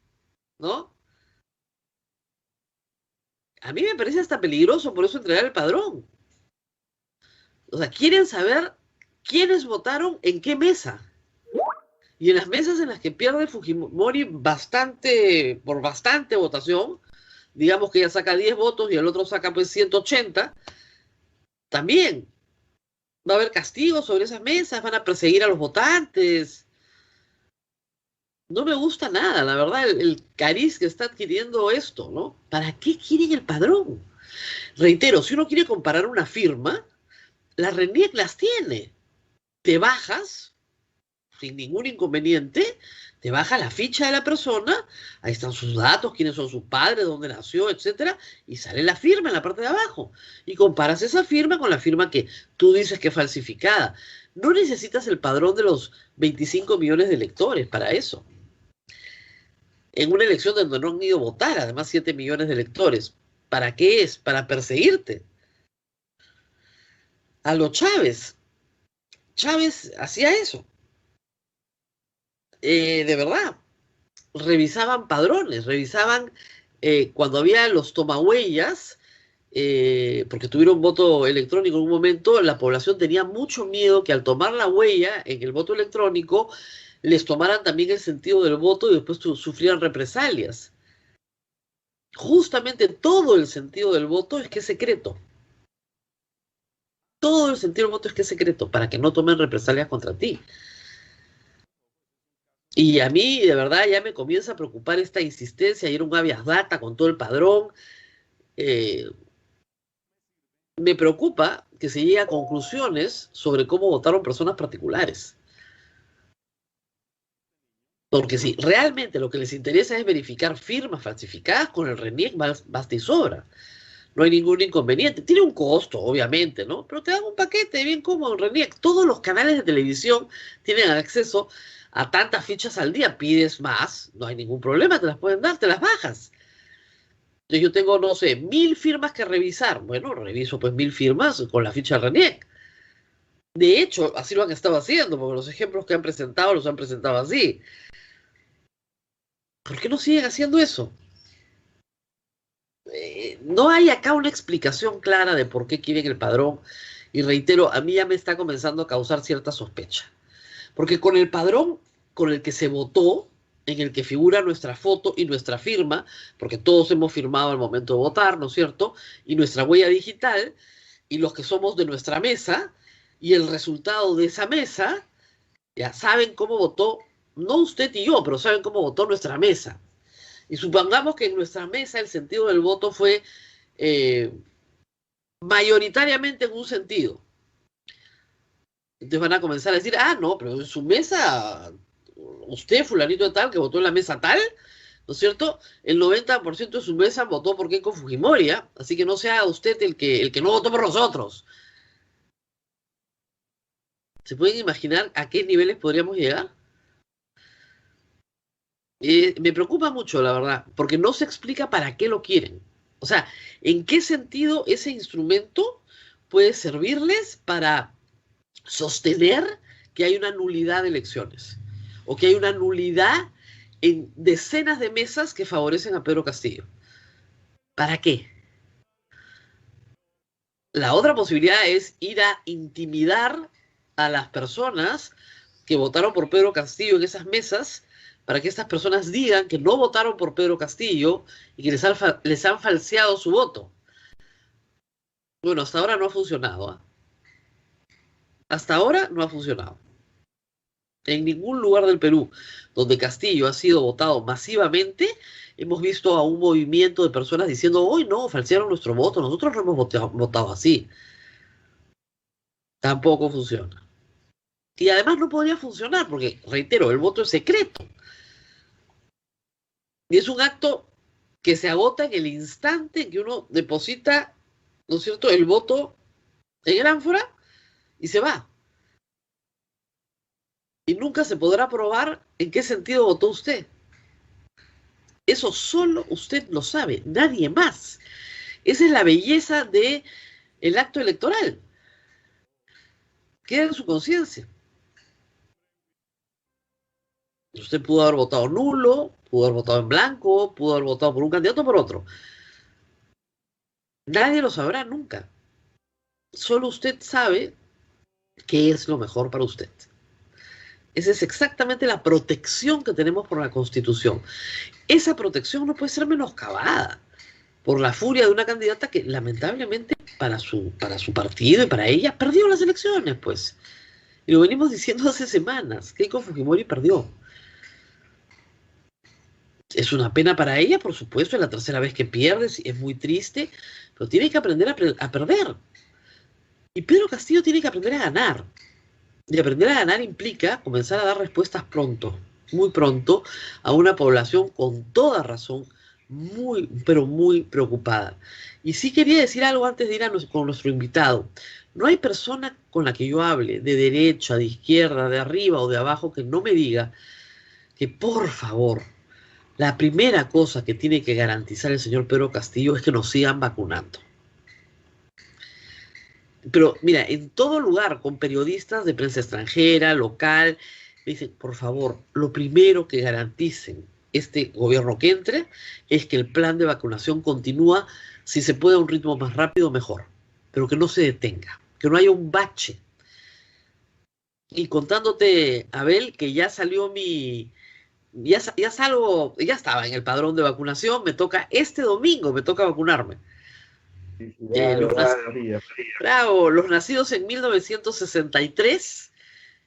¿no? A mí me parece hasta peligroso por eso entregar el padrón. O sea, quieren saber quiénes votaron en qué mesa. Y en las mesas en las que pierde Fujimori por bastante votación, digamos que ella saca 10 votos y el otro saca pues 180, también va a haber castigos sobre esas mesas, van a perseguir a los votantes. No me gusta nada, la verdad, el cariz que está adquiriendo esto, ¿no? ¿Para qué quieren el padrón? Reitero, si uno quiere comparar una firma, la RENIEC las tiene. Te bajas, sin ningún inconveniente, te baja la ficha de la persona, ahí están sus datos, quiénes son sus padres, dónde nació, etcétera, y sale la firma en la parte de abajo. Y comparas esa firma con la firma que tú dices que es falsificada. No necesitas el padrón de los 25 millones de electores para eso. En una elección donde no han ido a votar, además 7 millones de electores. ¿Para qué es? Para perseguirte. A lo Chávez. Chávez hacía eso. De verdad. Revisaban padrones, revisaban cuando había los tomahuellas, porque tuvieron voto electrónico en un momento, la población tenía mucho miedo que al tomar la huella en el voto electrónico les tomaran también el sentido del voto y después sufrieran represalias. Justamente todo el sentido del voto es que es secreto. Todo el sentido del voto es que es secreto, para que no tomen represalias contra ti. Y a mí, de verdad, ya me comienza a preocupar esta insistencia, ir a un habeas data con todo el padrón. me preocupa que se llegue a conclusiones sobre cómo votaron personas particulares. Porque si realmente lo que les interesa es verificar firmas falsificadas con el RENIEC, basta y sobra. No hay ningún inconveniente. Tiene un costo, obviamente, ¿no? Pero te dan un paquete bien cómodo en RENIEC. Todos los canales de televisión tienen acceso a tantas fichas al día. Pides más, no hay ningún problema, te las pueden dar, te las bajas. Entonces yo tengo, no sé, 1000 firmas que revisar. Bueno, reviso pues 1000 firmas con la ficha RENIEC. De hecho, así lo han estado haciendo, porque los ejemplos que han presentado los han presentado así. ¿Por qué no siguen haciendo eso? No hay acá una explicación clara de por qué quieren el padrón. Y reitero, a mí ya me está comenzando a causar cierta sospecha. Porque con el padrón con el que se votó, en el que figura nuestra foto y nuestra firma, porque todos hemos firmado al momento de votar, ¿no es cierto? Y nuestra huella digital, y los que somos de nuestra mesa, y el resultado de esa mesa, ya saben cómo votó, no usted y yo, pero saben cómo votó nuestra mesa. Y supongamos que en nuestra mesa el sentido del voto fue mayoritariamente en un sentido. Entonces van a comenzar a decir, no, pero en su mesa, usted, fulanito de tal, que votó en la mesa tal, ¿no es cierto? El 90% de su mesa votó por Keiko Fujimori, ¿eh? Así que no sea usted el que no votó por nosotros. ¿Se pueden imaginar a qué niveles podríamos llegar? Me preocupa mucho, la verdad, porque no se explica para qué lo quieren. O sea, ¿en qué sentido ese instrumento puede servirles para sostener que hay una nulidad de elecciones? O que hay una nulidad en decenas de mesas que favorecen a Pedro Castillo. ¿Para qué? La otra posibilidad es ir a intimidar a las personas que votaron por Pedro Castillo en esas mesas, para que estas personas digan que no votaron por Pedro Castillo y que les han falseado su voto. Bueno, hasta ahora no ha funcionado, ¿eh? Hasta ahora no ha funcionado. En ningún lugar del Perú donde Castillo ha sido votado masivamente, hemos visto a un movimiento de personas diciendo, hoy no, falsearon nuestro voto, nosotros no hemos votado así. Tampoco funciona. Y además no podría funcionar porque, reitero, el voto es secreto. Y es un acto que se agota en el instante en que uno deposita, ¿no es cierto?, el voto en el ánfora y se va. Y nunca se podrá probar en qué sentido votó usted. Eso solo usted lo sabe, nadie más. Esa es la belleza del acto electoral. Queda en su conciencia. Usted pudo haber votado nulo, pudo haber votado en blanco, pudo haber votado por un candidato o por otro. Nadie lo sabrá nunca. Solo usted sabe qué es lo mejor para usted. Esa es exactamente la protección que tenemos por la Constitución. Esa protección no puede ser menoscabada por la furia de una candidata que lamentablemente para su partido y para ella perdió las elecciones, pues. Y lo venimos diciendo hace semanas. Keiko Fujimori perdió. Es una pena para ella, por supuesto, es la tercera vez que pierde, es muy triste, pero tiene que aprender a perder. Y Pedro Castillo tiene que aprender a ganar. Y aprender a ganar implica comenzar a dar respuestas pronto, muy pronto, a una población con toda razón muy, pero muy preocupada. Y sí quería decir algo antes de ir con nuestro invitado. No hay persona con la que yo hable, de derecha, de izquierda, de arriba o de abajo, que no me diga que, por favor, la primera cosa que tiene que garantizar el señor Pedro Castillo es que nos sigan vacunando. Pero mira, en todo lugar, con periodistas de prensa extranjera, local, me dicen, por favor, lo primero que garanticen este gobierno que entre es que el plan de vacunación continúa, si se puede a un ritmo más rápido, mejor, pero que no se detenga, que no haya un bache. Y contándote, Abel, que ya salió ya estaba en el padrón de vacunación, me toca este domingo, me toca vacunarme. Bravo, los nacidos en 1963,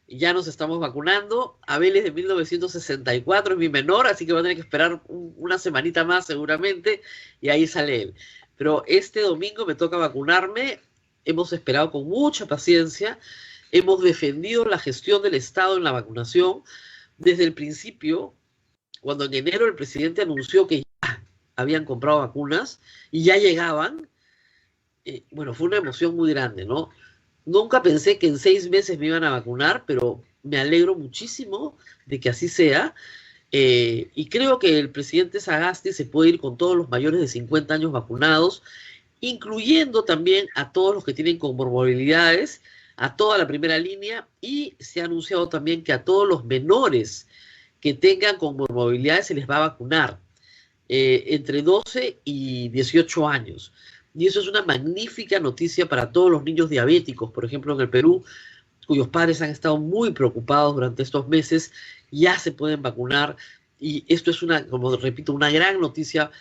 ya nos estamos vacunando. Abel es de 1964, es mi menor, así que va a tener que esperar una semanita más seguramente, y ahí sale él. Pero este domingo me toca vacunarme hemos esperado con mucha paciencia, hemos defendido la gestión del Estado en la vacunación desde el principio, cuando en enero el presidente anunció que ya habían comprado vacunas y ya llegaban. Bueno, fue una emoción muy grande, ¿no? Nunca pensé que en 6 meses me iban a vacunar, pero me alegro muchísimo de que así sea. Y creo que el presidente Sagasti se puede ir con todos los mayores de 50 años vacunados, incluyendo también a todos los que tienen comorbilidades, a toda la primera línea, y se ha anunciado también que a todos los menores que tengan comorbilidades se les va a vacunar entre 12 y 18 años. Y eso es una magnífica noticia para todos los niños diabéticos, por ejemplo, en el Perú, cuyos padres han estado muy preocupados durante estos meses, ya se pueden vacunar. Y esto es una, como repito, una gran noticia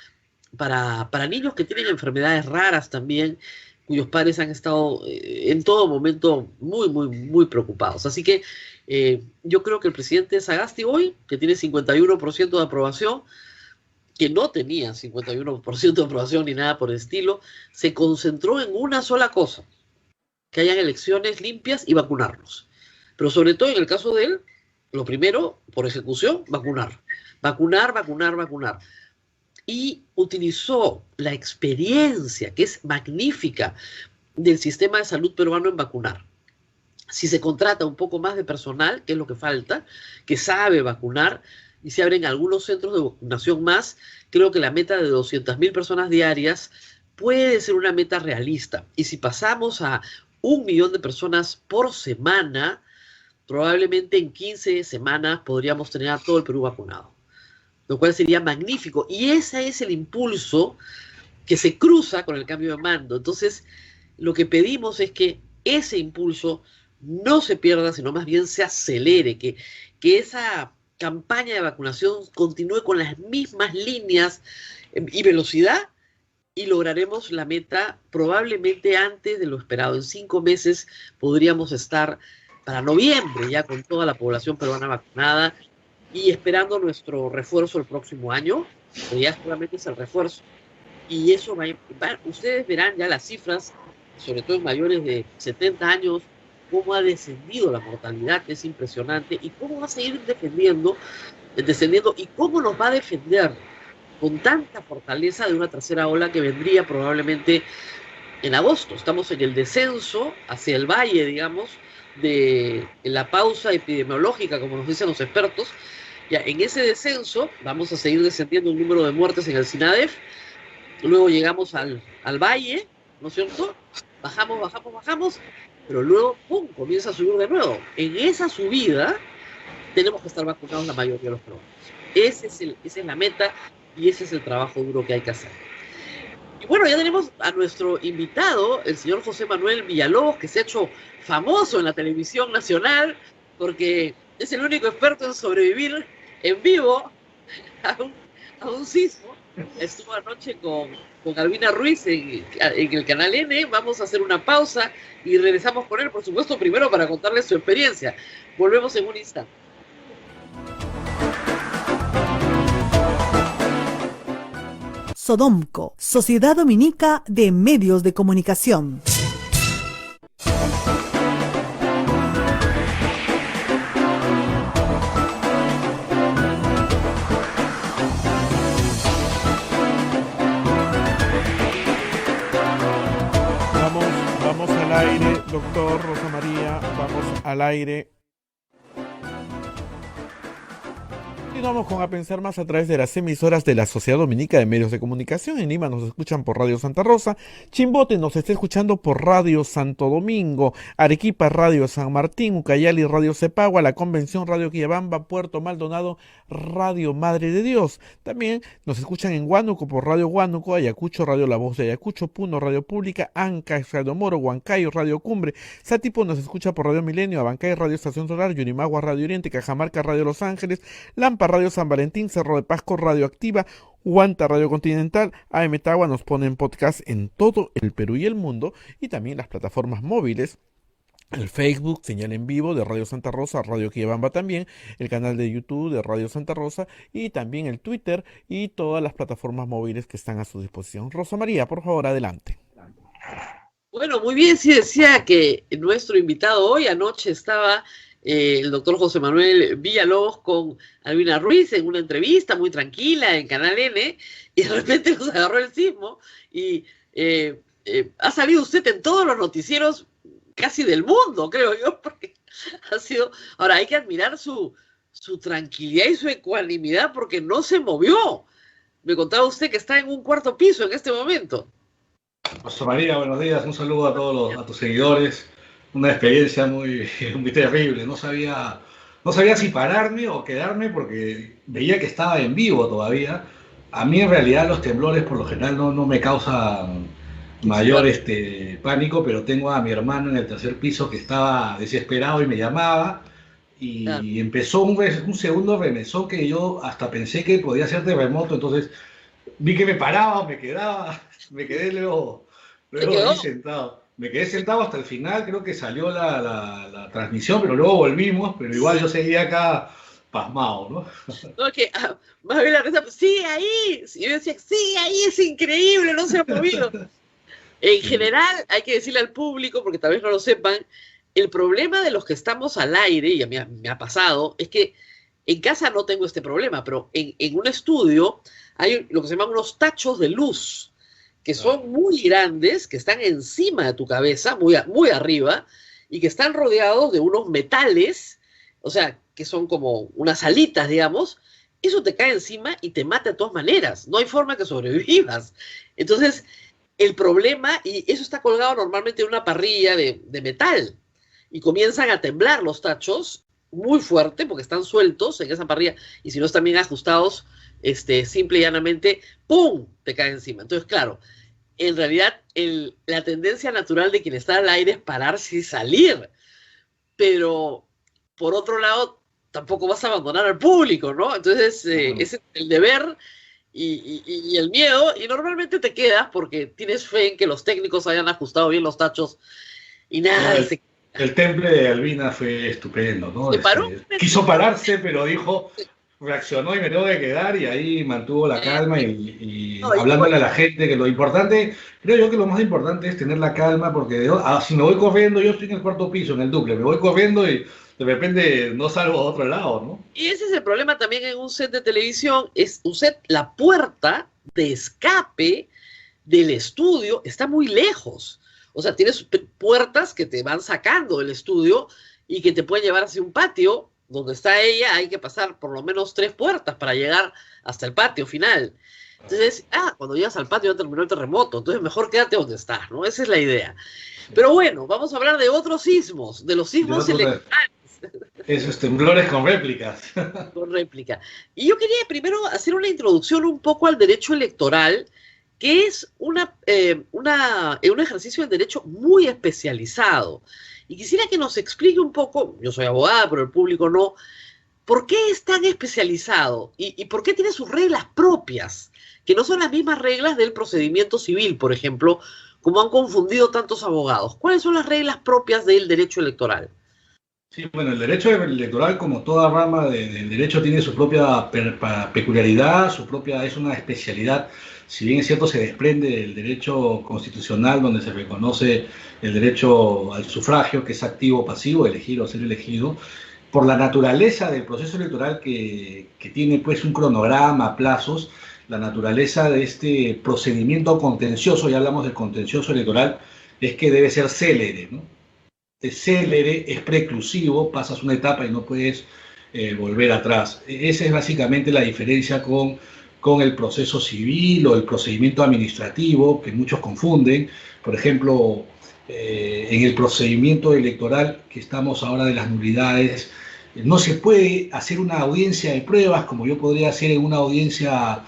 para niños que tienen enfermedades raras también, cuyos padres han estado en todo momento muy, muy, muy preocupados. Así que yo creo que el presidente Sagasti hoy, que tiene 51% de aprobación, que no tenía 51% de aprobación ni nada por el estilo, se concentró en una sola cosa: que hayan elecciones limpias y vacunarlos. Pero sobre todo en el caso de él, lo primero, por ejecución, vacunar. Vacunar, vacunar, vacunar. Y utilizó la experiencia, que es magnífica, del sistema de salud peruano en vacunar. Si se contrata un poco más de personal, que es lo que falta, que sabe vacunar, y se abren algunos centros de vacunación más, creo que la meta de 200.000 personas diarias puede ser una meta realista. Y si pasamos a 1 millón de personas por semana, probablemente en 15 semanas podríamos tener a todo el Perú vacunado, lo cual sería magnífico. Y ese es el impulso que se cruza con el cambio de mando. Entonces, lo que pedimos es que ese impulso no se pierda, sino más bien se acelere, que esa campaña de vacunación continúe con las mismas líneas y velocidad, y lograremos la meta probablemente antes de lo esperado. En 5 meses podríamos estar para noviembre ya con toda la población peruana vacunada y esperando nuestro refuerzo el próximo año, que ya solamente es el refuerzo. Y eso ustedes verán ya las cifras, sobre todo en mayores de 70 años, cómo ha descendido la mortalidad, que es impresionante, y cómo va a seguir descendiendo, y cómo nos va a defender con tanta fortaleza de una tercera ola que vendría probablemente en agosto. Estamos en el descenso hacia el valle, digamos, de la pausa epidemiológica, como nos dicen los expertos. Ya en ese descenso vamos a seguir descendiendo el número de muertes en el SINADEF, luego llegamos al valle, ¿no es cierto? Bajamos, bajamos, bajamos, pero luego, ¡pum!, comienza a subir de nuevo. En esa subida tenemos que estar vacunados la mayoría de los peruanos. Esa es la meta y ese es el trabajo duro que hay que hacer. Y bueno, ya tenemos a nuestro invitado, el señor José Manuel Villalobos, que se ha hecho famoso en la televisión nacional porque es el único experto en sobrevivir en vivo a un sismo. Estuvo anoche con Albina Ruiz en el canal N. Vamos a hacer una pausa y regresamos con él, por supuesto, primero para contarles su experiencia. Volvemos en un instante. Sodomco, Sociedad Dominica de Medios de Comunicación. Vamos al aire, doctor Rosa María, vamos al aire. Continuamos con A Pensar Más a través de las emisoras de la Sociedad Dominica de Medios de Comunicación. En Lima nos escuchan por Radio Santa Rosa, Chimbote nos está escuchando por Radio Santo Domingo, Arequipa Radio San Martín, Ucayali Radio Cepagua, La Convención Radio Quillabamba, Puerto Maldonado Radio Madre de Dios. También nos escuchan en Huánuco por Radio Huánuco, Ayacucho Radio La Voz de Ayacucho, Puno Radio Pública, Ancash Radio Moro, Huancayo Radio Cumbre, Satipo nos escucha por Radio Milenio, Abancay Radio Estación Solar, Yunimagua Radio Oriente, Cajamarca Radio Los Ángeles, Lampa Radio San Valentín, Cerro de Pasco Radio Activa, Huanta Radio Continental, AM Tagua nos pone en podcast en todo el Perú y el mundo, y también las plataformas móviles, el Facebook, señal en vivo de Radio Santa Rosa, Radio Quillabamba también, el canal de YouTube de Radio Santa Rosa, y también el Twitter y todas las plataformas móviles que están a su disposición. Rosa María, por favor, adelante. Bueno, muy bien, sí decía que nuestro invitado hoy anoche estaba el doctor José Manuel Villalobos con Albina Ruiz en una entrevista muy tranquila en Canal N, y de repente nos agarró el sismo y ha salido usted en todos los noticieros casi del mundo, creo yo, porque ha sido... Ahora, hay que admirar su tranquilidad y su ecuanimidad porque no se movió. Me contaba usted que está en un cuarto piso en este momento. José María, buenos días, un saludo a todos a tus seguidores. Una experiencia muy terrible. No sabía si pararme o quedarme porque veía que estaba en vivo todavía. A mí en realidad los temblores por lo general no me causan mayor pánico, pero tengo a mi hermano en el tercer piso que estaba desesperado y me llamaba. Y empezó un segundo remesón que yo hasta pensé que podía ser terremoto, entonces vi que me paraba, me quedaba, me quedé luego ahí sentado. Me quedé sentado hasta el final, creo que salió la transmisión, pero luego volvimos, pero igual yo seguía acá pasmado, ¿no? No, que más bien la risa, sigue ahí. Y yo decía, sigue ahí, es increíble, no se ha movido. En general, hay que decirle al público, porque tal vez no lo sepan, el problema de los que estamos al aire, y a mí me ha pasado, es que en casa no tengo este problema, pero en un estudio hay lo que se llaman unos tachos de luz, que son muy grandes, que están encima de tu cabeza, muy arriba, y que están rodeados de unos metales, o sea, que son como unas alitas, digamos. Eso te cae encima y te mata de todas maneras. No hay forma que sobrevivas. Entonces, el problema, y eso está colgado normalmente en una parrilla de metal, y comienzan a temblar los tachos muy fuerte, porque están sueltos en esa parrilla, y si no están bien ajustados, simple y llanamente, ¡pum!, te cae encima. Entonces, claro, en realidad la tendencia natural de quien está al aire es pararse y salir, pero por otro lado, tampoco vas a abandonar al público, ¿no? Entonces, ese es el deber y el miedo, y normalmente te quedas porque tienes fe en que los técnicos hayan ajustado bien los tachos y nada. El temple de Albina fue estupendo, ¿no? ¿Se paró? Quiso pararse, pero dijo, reaccionó y me tengo que quedar, y ahí mantuvo la calma y hablándole a la gente, que lo importante, creo yo que lo más importante es tener la calma, porque si me voy corriendo, yo estoy en el cuarto piso, en el duple, me voy corriendo y de repente no salgo a otro lado, ¿no? Y ese es el problema también en un set de televisión, es un set, la puerta de escape del estudio está muy lejos. O sea, tienes puertas que te van sacando del estudio y que te pueden llevar hacia un patio. Donde está ella hay que pasar por lo menos 3 puertas para llegar hasta el patio final. Entonces, cuando llegas al patio ya terminó el terremoto, entonces mejor quédate donde estás, ¿no? Esa es la idea. Pero bueno, vamos a hablar de otros sismos, de los sismos electorales. Esos temblores con réplicas. Con réplica. Y yo quería primero hacer una introducción un poco al derecho electoral, que es un ejercicio del derecho muy especializado. Y quisiera que nos explique un poco, yo soy abogada, pero el público no, ¿por qué es tan especializado? ¿Y por qué tiene sus reglas propias? Que no son las mismas reglas del procedimiento civil, por ejemplo, como han confundido tantos abogados. ¿Cuáles son las reglas propias del derecho electoral? Sí, bueno, el derecho electoral, como toda rama del derecho, tiene su propia peculiaridad, es una especialidad. Si bien es cierto, se desprende del derecho constitucional, donde se reconoce el derecho al sufragio, que es activo o pasivo, elegir o ser elegido, por la naturaleza del proceso electoral que tiene pues un cronograma, plazos, la naturaleza de este procedimiento contencioso, ya hablamos del contencioso electoral, es que debe ser célere, ¿no? Es célere, es preclusivo, pasas una etapa y no puedes volver atrás. Esa es básicamente la diferencia con el proceso civil o el procedimiento administrativo, que muchos confunden. Por ejemplo, en el procedimiento electoral que estamos ahora de las nulidades, no se puede hacer una audiencia de pruebas como yo podría hacer en una audiencia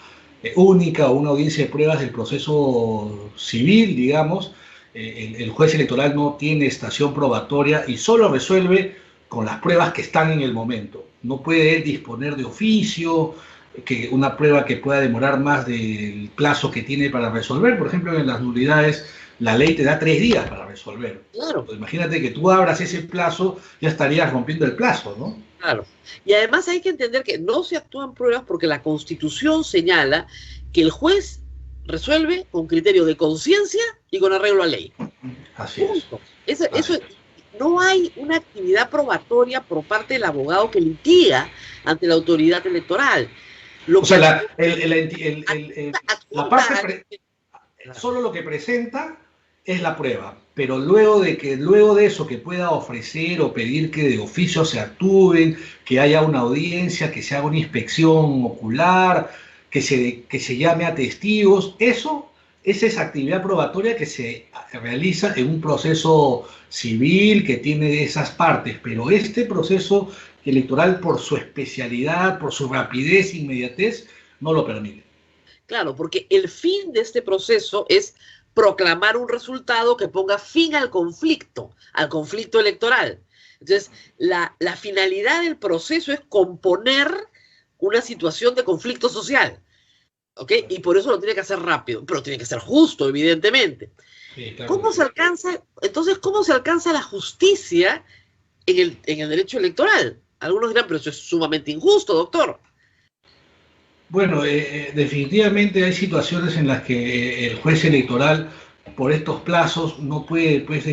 única o una audiencia de pruebas del proceso civil, digamos. El juez electoral no tiene estación probatoria y solo resuelve con las pruebas que están en el momento. No puede él disponer de oficio, que una prueba que pueda demorar más del plazo que tiene para resolver. Por ejemplo, en las nulidades la ley te da 3 días para resolver. Claro. Pues imagínate que tú abras ese plazo, ya estarías rompiendo el plazo, ¿no? Claro. Y además hay que entender que no se actúan pruebas porque la Constitución señala que el juez resuelve con criterio de conciencia y con arreglo a ley. Así es. Punto. Eso, Así es. no hay una actividad probatoria por parte del abogado que litiga ante la autoridad electoral. Lo O que sea, la adjunta parte, solo lo que presenta es la prueba, pero luego de eso que pueda ofrecer o pedir que de oficio se actúen, que haya una audiencia, que se haga una inspección ocular, que se llame a testigos, eso es esa actividad probatoria que se realiza en un proceso civil que tiene esas partes, pero este proceso electoral por su especialidad, por su rapidez e inmediatez, no lo permite. Claro, porque el fin de este proceso es proclamar un resultado que ponga fin al conflicto electoral. Entonces, la finalidad del proceso es componer una situación de conflicto social, ¿ok? Y por eso lo tiene que hacer rápido, pero tiene que ser justo, evidentemente. Sí, claro. ¿Cómo se alcanza, entonces, cómo se alcanza la justicia en el derecho electoral? Algunos dirán, pero eso es sumamente injusto, doctor. Bueno, definitivamente hay situaciones en las que el juez electoral, por estos plazos, no puede, pues,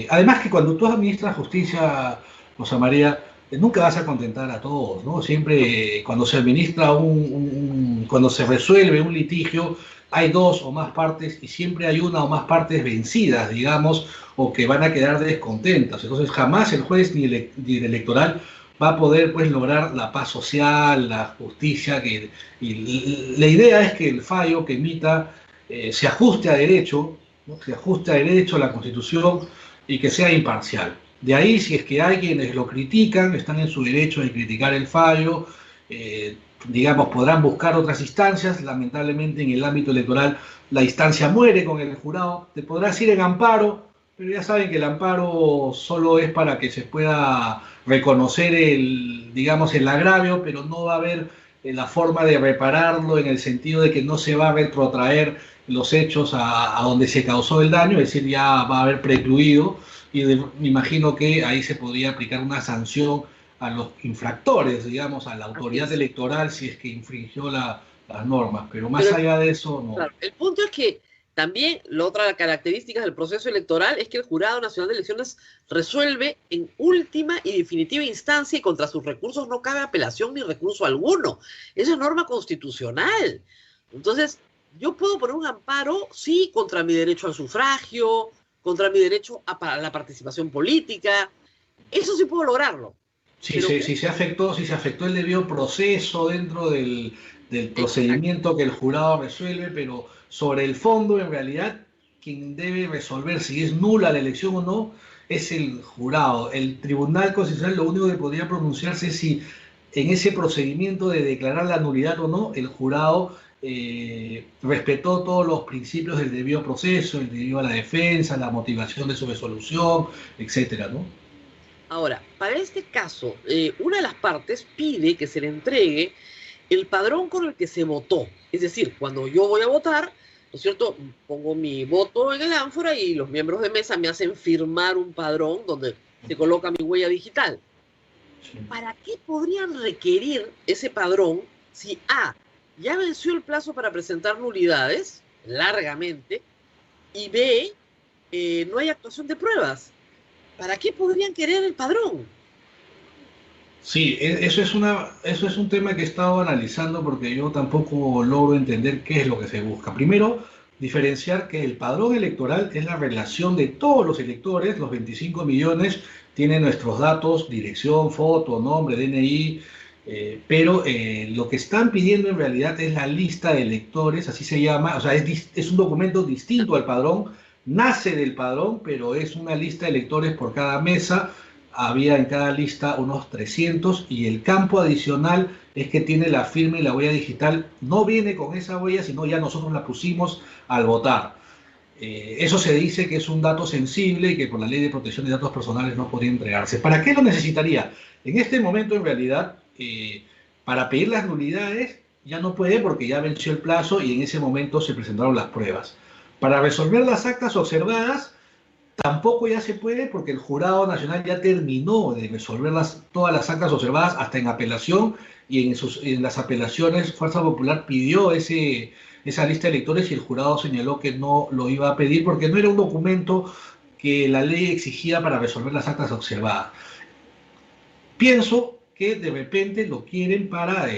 además que cuando tú administras justicia, Rosa María, nunca vas a contentar a todos, ¿no? Siempre cuando se administra cuando se resuelve un litigio, hay dos o más partes y siempre hay una o más partes vencidas, digamos, o que van a quedar descontentas. Entonces jamás el juez ni el electoral va a poder, pues, lograr la paz social, la justicia, y la idea es que el fallo que emita se ajuste a derecho, ¿no? Se ajuste a derecho a la Constitución y que sea imparcial. De ahí, si es que hay quienes lo critican, están en su derecho de criticar el fallo, digamos, podrán buscar otras instancias. Lamentablemente en el ámbito electoral la instancia muere con el jurado, te podrás ir en amparo, pero ya saben que el amparo solo es para que se pueda reconocer digamos, el agravio, pero no va a haber la forma de repararlo en el sentido de que no se va a retrotraer los hechos a donde se causó el daño, es decir, ya va a haber precluido, y me imagino que ahí se podría aplicar una sanción a los infractores, digamos, a la autoridad electoral si es que infringió las normas, pero más allá de eso, no. Claro, el punto es que también la otra característica del proceso electoral es que el Jurado Nacional de Elecciones resuelve en última y definitiva instancia y contra sus recursos no cabe apelación ni recurso alguno. Esa es norma constitucional. Entonces, yo puedo poner un amparo, sí, contra mi derecho al sufragio, contra mi derecho a la participación política. Eso sí puedo lograrlo. Sí, si se afectó el debido proceso dentro del procedimiento que el jurado resuelve, pero sobre el fondo, en realidad, quien debe resolver si es nula la elección o no es el jurado. El Tribunal Constitucional lo único que podría pronunciarse es si en ese procedimiento de declarar la nulidad o no, el jurado respetó todos los principios del debido proceso, el debido a la defensa, la motivación de su resolución, etcétera, ¿no? Ahora, para este caso, una de las partes pide que se le entregue el padrón con el que se votó. Es decir, cuando yo voy a votar, ¿no es cierto? Pongo mi voto en el ánfora y los miembros de mesa me hacen firmar un padrón donde se coloca mi huella digital. Sí. ¿Para qué podrían requerir ese padrón si A, ya venció el plazo para presentar nulidades, largamente, y B, no hay actuación de pruebas? ¿Para qué podrían querer el padrón? Sí, eso es un tema que he estado analizando porque yo tampoco logro entender qué es lo que se busca. Primero, diferenciar que el padrón electoral es la relación de todos los electores, los 25 millones, tienen nuestros datos, dirección, foto, nombre, DNI, pero lo que están pidiendo en realidad es la lista de electores, así se llama, o sea, es un documento distinto al padrón, nace del padrón, pero es una lista de electores por cada mesa. Había en cada lista unos 300 y el campo adicional es que tiene la firma y la huella digital. No viene con esa huella, sino ya nosotros la pusimos al votar. Eso se dice que es un dato sensible y que por la ley de protección de datos personales no podría entregarse. ¿Para qué lo necesitaría? En este momento, en realidad, para pedir las nulidades ya no puede porque ya venció el plazo y en ese momento se presentaron las pruebas. Para resolver las actas observadas, tampoco ya se puede porque el Jurado Nacional ya terminó de resolver todas las actas observadas hasta en apelación y en las apelaciones Fuerza Popular pidió esa lista de electores y el jurado señaló que no lo iba a pedir porque no era un documento que la ley exigía para resolver las actas observadas. Pienso que de repente lo quieren para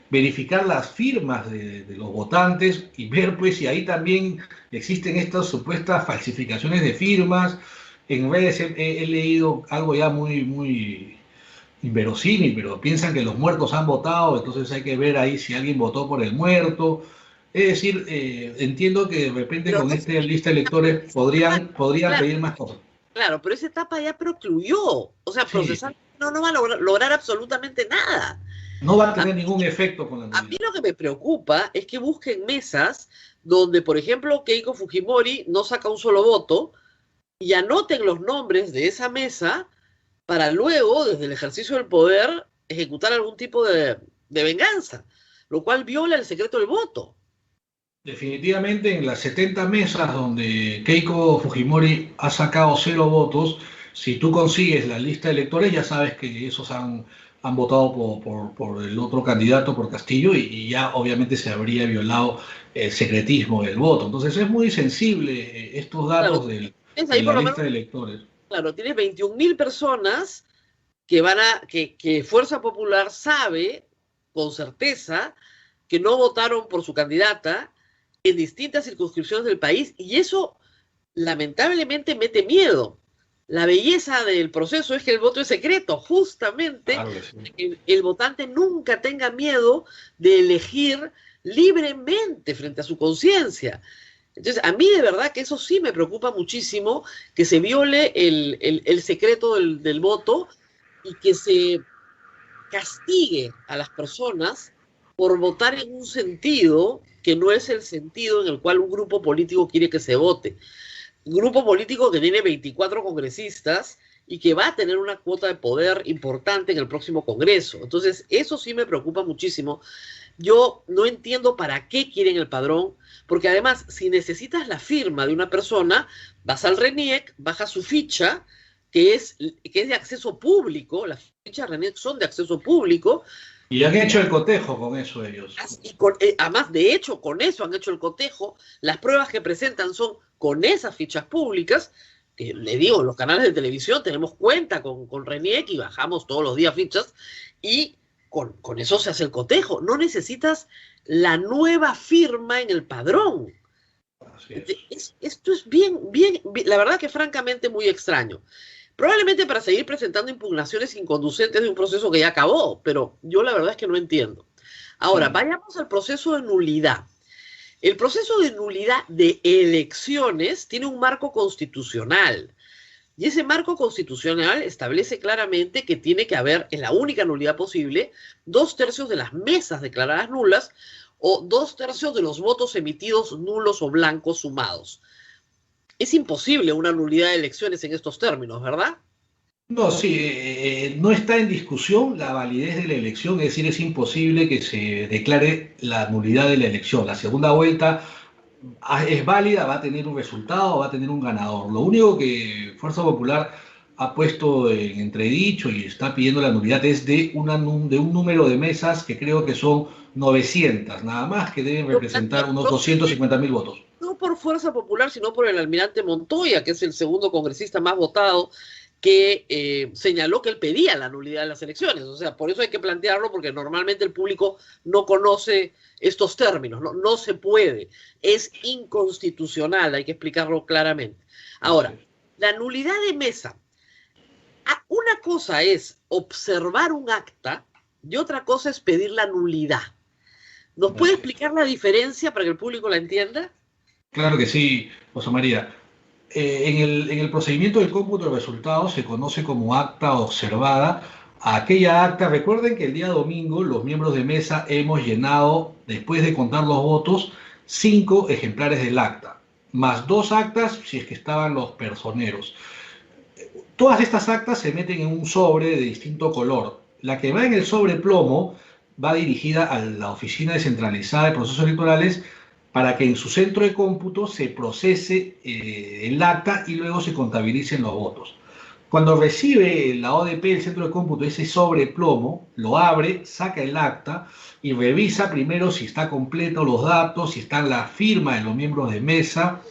verificar las firmas de los votantes y ver pues si ahí también existen estas supuestas falsificaciones de firmas. En redes he leído algo ya muy inverosímil, pero piensan que los muertos han votado, entonces hay que ver ahí si alguien votó por el muerto. Es decir, entiendo que de repente Pero con es- esta lista de electores podrían claro, pedir más cosas. claro, pero esa etapa ya procluyó. O sea, Sí, procesar no va a lograr absolutamente nada. no va a A, tener ningún efecto con la a mí nulidad. lo que me preocupa es que busquen mesas donde, por ejemplo, Keiko Fujimori no saca un solo voto y anoten los nombres de esa mesa para luego, desde el ejercicio del poder, ejecutar algún tipo de venganza, lo cual viola el secreto del voto. Definitivamente en las 70 mesas donde Keiko Fujimori ha sacado 0 votos, si tú consigues la lista de electores ya sabes que esos han votado por el otro candidato, por Castillo, y ya obviamente se habría violado el secretismo del voto. Entonces es muy sensible estos Claro, datos tienes de ahí la por lo menos, lista de electores. claro, tienes 21.000 personas que Fuerza Popular sabe con certeza que no votaron por su candidata en distintas circunscripciones del país, y eso lamentablemente mete miedo. La belleza del proceso es que el voto es secreto, justamente Claro que sí. que el votante nunca tenga miedo de elegir libremente frente a su conciencia. Entonces, a mí de verdad que eso sí me preocupa muchísimo, que se viole el secreto del voto y que se castigue a las personas por votar en un sentido que no es el sentido en el cual un grupo político quiere que se vote. Un grupo político que tiene 24 congresistas y que va a tener una cuota de poder importante en el próximo Congreso. Entonces, eso sí me preocupa muchísimo. Yo no entiendo para qué quieren el padrón, porque además, si necesitas la firma de una persona, vas al RENIEC, bajas su ficha, que es de acceso público, las fichas RENIEC son de acceso público, Y han hecho el cotejo con eso ellos. y además, de hecho, con eso han hecho el cotejo, las pruebas que presentan son con esas fichas públicas, que le digo, en los canales de televisión tenemos cuenta con RENIEC y bajamos todos los días fichas, y con eso se hace el cotejo. No necesitas la nueva firma en el padrón. Así es. Esto es la verdad que francamente muy extraño. Probablemente para seguir presentando impugnaciones inconducentes de un proceso que ya acabó, pero yo la verdad es que no entiendo. Ahora, Sí. vayamos al proceso de nulidad. El proceso de nulidad de elecciones tiene un marco constitucional. Y ese marco constitucional establece claramente que tiene que haber, en la única nulidad posible, 2/3 de las mesas declaradas nulas o 2/3 de los votos emitidos nulos o blancos sumados. Es imposible una nulidad de elecciones en estos términos, ¿verdad? No, sí, no está en discusión la validez de la elección, es decir, es imposible que se declare la nulidad de la elección. La segunda vuelta es válida, va a tener un resultado, va a tener un ganador. Lo único que Fuerza Popular ha puesto en entredicho y está pidiendo la nulidad es de un número de mesas que creo que son 900, nada más, que deben representar unos 250.000 votos. No por Fuerza Popular, sino por el almirante Montoya, que es el segundo congresista más votado, que señaló que él pedía la nulidad de las elecciones. O sea, por eso hay que plantearlo, porque normalmente el público no conoce estos términos, no se puede, es inconstitucional, hay que explicarlo claramente. Ahora, la nulidad de mesa, una cosa es observar un acta y otra cosa es pedir la nulidad. ¿Nos puede explicar la diferencia para que el público la entienda? Claro que sí, José María. En el procedimiento del cómputo de resultados se conoce como acta observada a aquella acta. Recuerden que el día domingo los miembros de mesa hemos llenado, después de contar los votos, 5 ejemplares del acta, más 2 actas si es que estaban los personeros. Todas estas actas se meten en un sobre de distinto color. La que va en el sobre plomo va dirigida a la Oficina Descentralizada de Procesos Electorales para que en su centro de cómputo se procese el acta y luego se contabilicen los votos. Cuando recibe la ODP, el centro de cómputo, ese sobre plomo, lo abre, saca el acta y revisa primero si está completo los datos, si está la firma de los miembros de mesa.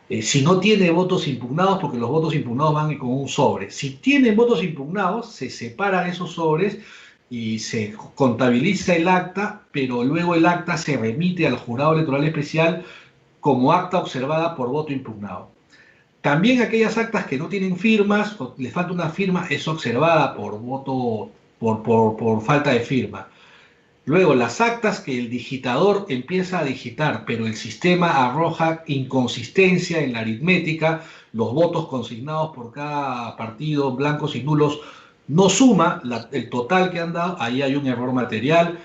Si no tiene votos impugnados, porque los votos impugnados van con un sobre. Si tienen votos impugnados, se separan esos sobres y se contabiliza el acta, pero luego el acta se remite al jurado electoral especial como acta observada por voto impugnado. También aquellas actas que no tienen firmas, o les falta una firma, es observada por voto, por falta de firma. Luego, las actas que el digitador empieza a digitar, pero el sistema arroja inconsistencia en la aritmética, los votos consignados por cada partido, blancos y nulos, no suma el total que han dado, ahí hay un error material.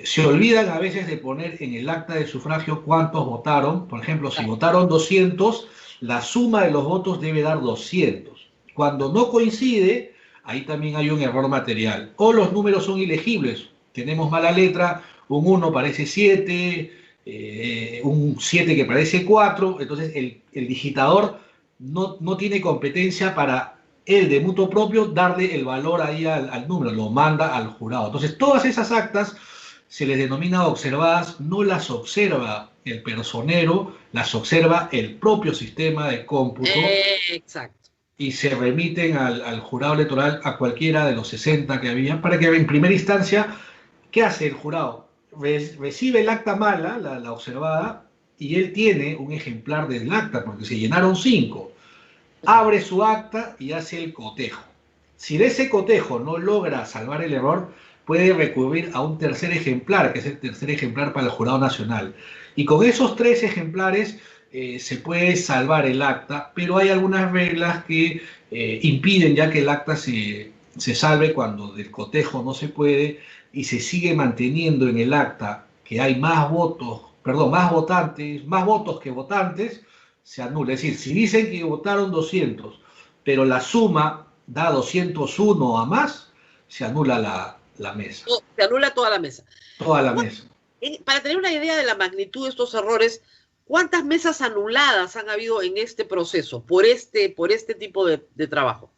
Se olvidan a veces de poner en el acta de sufragio cuántos votaron. Por ejemplo, si votaron 200, la suma de los votos debe dar 200. Cuando no coincide, ahí también hay un error material. O los números son ilegibles. Tenemos mala letra, un 1 parece 7, un 7 que parece 4, entonces el digitador no tiene competencia para él de mutuo propio darle el valor ahí al número, lo manda al jurado. Entonces todas esas actas se les denomina observadas, no las observa el personero, las observa el propio sistema de cómputo. Exacto. Y se remiten al jurado electoral, a cualquiera de los 60 que había, para que en primera instancia, ¿qué hace el jurado? Recibe el acta mala, la observada, y él tiene un ejemplar del acta, porque se llenaron 5. Abre su acta y hace el cotejo. Si de ese cotejo no logra salvar el error, puede recurrir a un tercer ejemplar, que es el tercer ejemplar para el Jurado Nacional. Y con esos 3 ejemplares se puede salvar el acta, pero hay algunas reglas que impiden ya que el acta se salve cuando del cotejo no se puede y se sigue manteniendo en el acta que hay más votos que votantes, se anula. Es decir, si dicen que votaron 200, pero la suma da 201 a más, se anula la mesa. Se anula toda la mesa. Toda la mesa. Para tener una idea de la magnitud de estos errores, ¿cuántas mesas anuladas han habido en este proceso por este tipo de trabajo?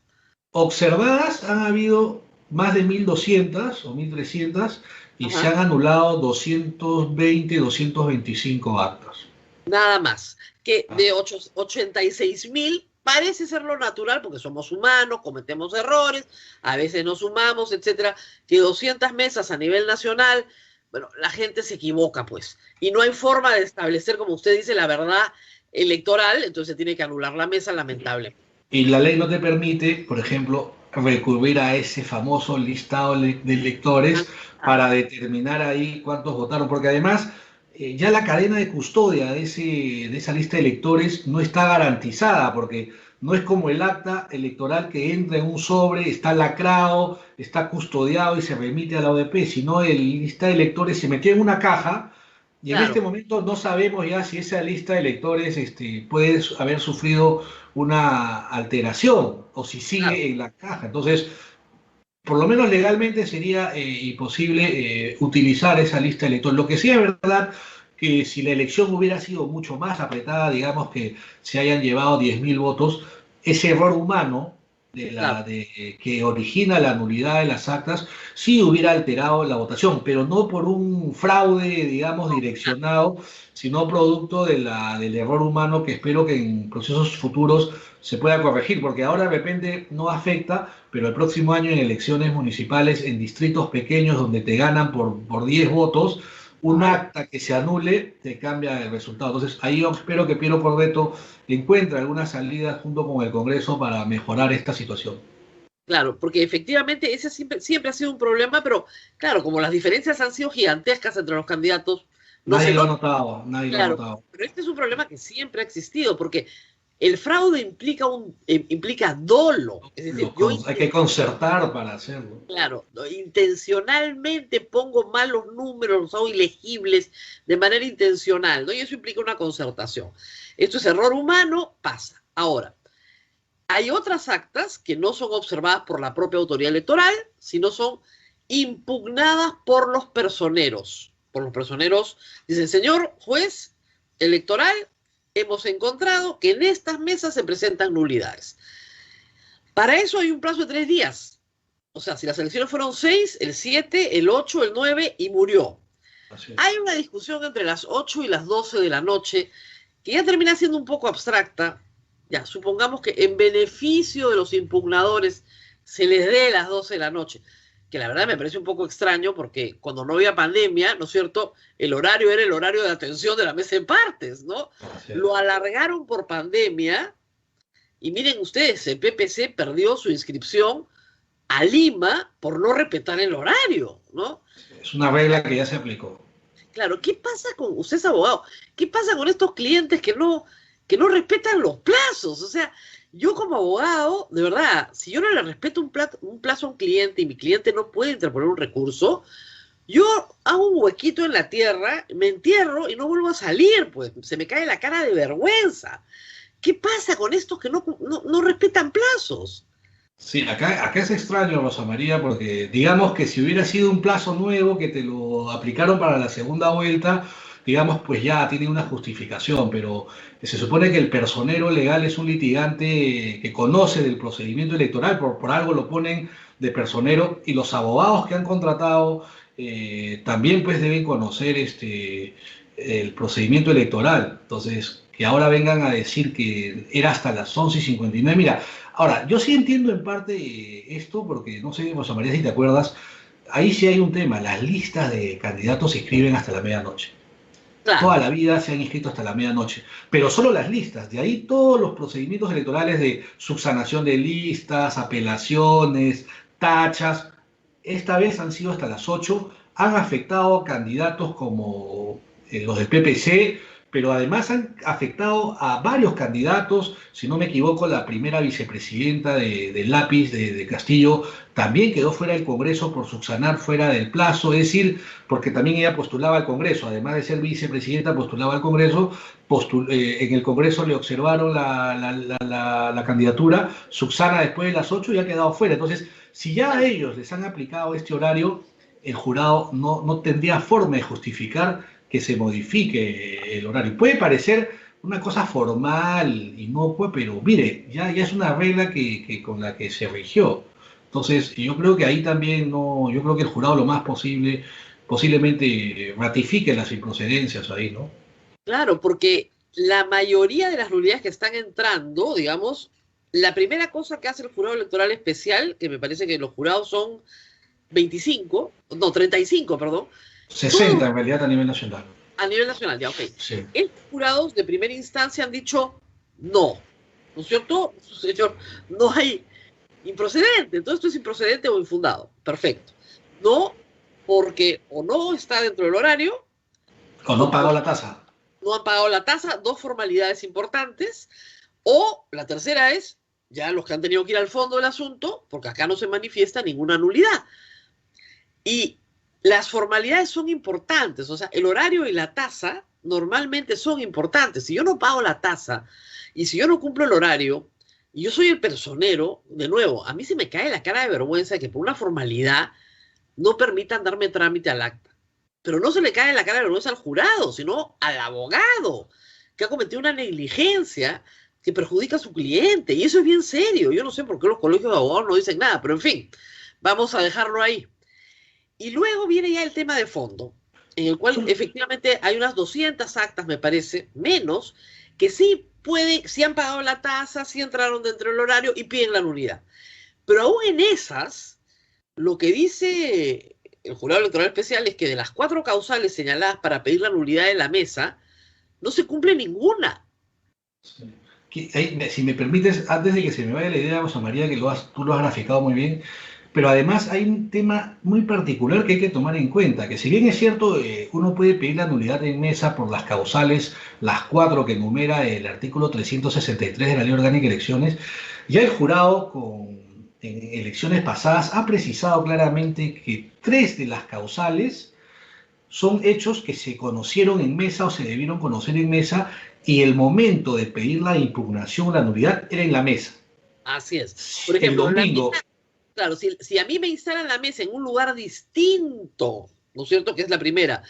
Observadas han habido más de 1.200 o 1.300 y se han anulado 220, 225 actas. Nada más. Que de 86.000 parece ser lo natural, porque somos humanos, cometemos errores, a veces nos sumamos, etcétera, que 200 mesas a nivel nacional, bueno, la gente se equivoca, pues, y no hay forma de establecer, como usted dice, la verdad electoral, entonces se tiene que anular la mesa, lamentablemente. Y la ley no te permite, por ejemplo, recurrir a ese famoso listado de electores para determinar ahí cuántos votaron, porque además ya la cadena de custodia de esa lista de electores no está garantizada, porque no es como el acta electoral que entra en un sobre, está lacrado, está custodiado y se remite a la ODP, sino el lista de electores se metió en una caja y en este momento no sabemos ya si esa lista de electores puede haber sufrido una alteración o si sigue en la caja. Entonces, por lo menos legalmente sería imposible utilizar esa lista de electores. Lo que sí es verdad que si la elección hubiera sido mucho más apretada, digamos que se hayan llevado 10.000 votos, ese error humano que origina la nulidad de las actas sí hubiera alterado la votación, pero no por un fraude, digamos, direccionado, sino producto del error humano que espero que en procesos futuros se pueda corregir, porque ahora de repente no afecta, pero el próximo año en elecciones municipales, en distritos pequeños donde te ganan por 10 votos, un acta que se anule te cambia el resultado. Entonces ahí yo espero que Piero Corvetto encuentre alguna salida junto con el Congreso para mejorar esta situación. Claro, porque efectivamente ese siempre ha sido un problema, pero claro, como las diferencias han sido gigantescas entre los candidatos, nadie lo ha notado. Pero este es un problema que siempre ha existido, porque el fraude implica dolo. Es decir, hay que concertar para hacerlo. Claro, intencionalmente pongo mal los números, los hago ilegibles de manera intencional, ¿no? Y eso implica una concertación. Esto es error humano, pasa. Ahora, hay otras actas que no son observadas por la propia autoridad electoral, sino son impugnadas por los personeros. Por los personeros dicen, señor juez electoral, hemos encontrado que en estas mesas se presentan nulidades. Para eso hay un plazo de 3 días. O sea, si las elecciones fueron 6, el 7, el 8, el 9 y murió. Hay una discusión entre las 8 y las 12 de la noche que ya termina siendo un poco abstracta. Ya, supongamos que en beneficio de los impugnadores se les dé las 12 de la noche, que la verdad me parece un poco extraño porque cuando no había pandemia, ¿no es cierto?, el horario era el horario de atención de la mesa en partes, ¿no? Sí. Lo alargaron por pandemia y miren ustedes, el PPC perdió su inscripción a Lima por no respetar el horario, ¿no? Es una regla que ya se aplicó. Claro, ¿qué pasa con, usted es abogado, qué pasa con estos clientes que no respetan los plazos? O sea, yo como abogado, de verdad, si yo no le respeto un plazo a un cliente y mi cliente no puede interponer un recurso, yo hago un huequito en la tierra, me entierro y no vuelvo a salir, pues se me cae la cara de vergüenza. ¿Qué pasa con estos que no respetan plazos? Sí, acá es extraño, Rosa María, porque digamos que si hubiera sido un plazo nuevo que te lo aplicaron para la segunda vuelta, digamos, pues ya tiene una justificación, pero se supone que el personero legal es un litigante que conoce del procedimiento electoral, por algo lo ponen de personero, y los abogados que han contratado también pues deben conocer el procedimiento electoral. Entonces, que ahora vengan a decir que era hasta las 11:59. Mira, ahora, yo sí entiendo en parte esto, porque no sé, Rosa María, si te acuerdas, ahí sí hay un tema, las listas de candidatos se inscriben hasta la medianoche. Claro. Toda la vida se han inscrito hasta la medianoche, pero solo las listas, de ahí todos los procedimientos electorales de subsanación de listas, apelaciones, tachas, esta vez han sido hasta las 8, han afectado a candidatos como los del PPC, pero además han afectado a varios candidatos. Si no me equivoco, la primera vicepresidenta del Lápiz de Castillo también quedó fuera del Congreso por subsanar fuera del plazo, es decir, porque también ella postulaba al Congreso, además de ser vicepresidenta, postulaba al Congreso, en el Congreso le observaron la candidatura, subsana después de las 8 y ha quedado fuera. Entonces, si ya a ellos les han aplicado este horario, el jurado no tendría forma de justificar que se modifique el horario. Puede parecer una cosa formal, inocua, pero mire, ya es una regla con la que se rigió. Entonces, yo creo que ahí también yo creo que el jurado lo más posiblemente ratifique las improcedencias ahí, ¿no? Claro, porque la mayoría de las nulidades que están entrando, digamos, la primera cosa que hace el jurado electoral especial, que me parece que los jurados son 35, perdón. 60 en realidad a nivel nacional. A nivel nacional, ya, ok. Sí. Estos jurados de primera instancia han dicho no, ¿no es cierto? Señor, no hay improcedente, todo esto es improcedente o infundado, perfecto. No, porque o no está dentro del horario, O no pagó la tasa. no han pagado la tasa, dos formalidades importantes, o la tercera es, ya los que han tenido que ir al fondo del asunto, porque acá no se manifiesta ninguna nulidad. Y las formalidades son importantes, o sea, el horario y la tasa normalmente son importantes. Si yo no pago la tasa y si yo no cumplo el horario y yo soy el personero, de nuevo, a mí se me cae la cara de vergüenza que por una formalidad no permitan darme trámite al acta. Pero no se le cae la cara de vergüenza al jurado, sino al abogado, que ha cometido una negligencia que perjudica a su cliente. Y eso es bien serio. Yo no sé por qué los colegios de abogados no dicen nada, pero en fin, vamos a dejarlo ahí. Y luego viene ya el tema de fondo, en el cual efectivamente hay unas 200 actas, me parece, menos, que sí han pagado la tasa, sí entraron dentro del horario y piden la nulidad. Pero aún en esas, lo que dice el jurado electoral especial es que de las 4 causales señaladas para pedir la nulidad de la mesa, no se cumple ninguna. Sí. Si me permites, antes de que se me vaya la idea, Rosa María, que tú lo has graficado muy bien, pero además hay un tema muy particular que hay que tomar en cuenta, que si bien es cierto, uno puede pedir la nulidad en mesa por las causales, las 4 que enumera el artículo 363 de la Ley Orgánica de Elecciones, ya el jurado en elecciones pasadas ha precisado claramente que 3 de las causales son hechos que se conocieron en mesa o se debieron conocer en mesa y el momento de pedir la impugnación o la nulidad era en la mesa. Así es. Por ejemplo, el domingo... Claro, si a mí me instalan la mesa en un lugar distinto, ¿no es cierto?, que es la primera,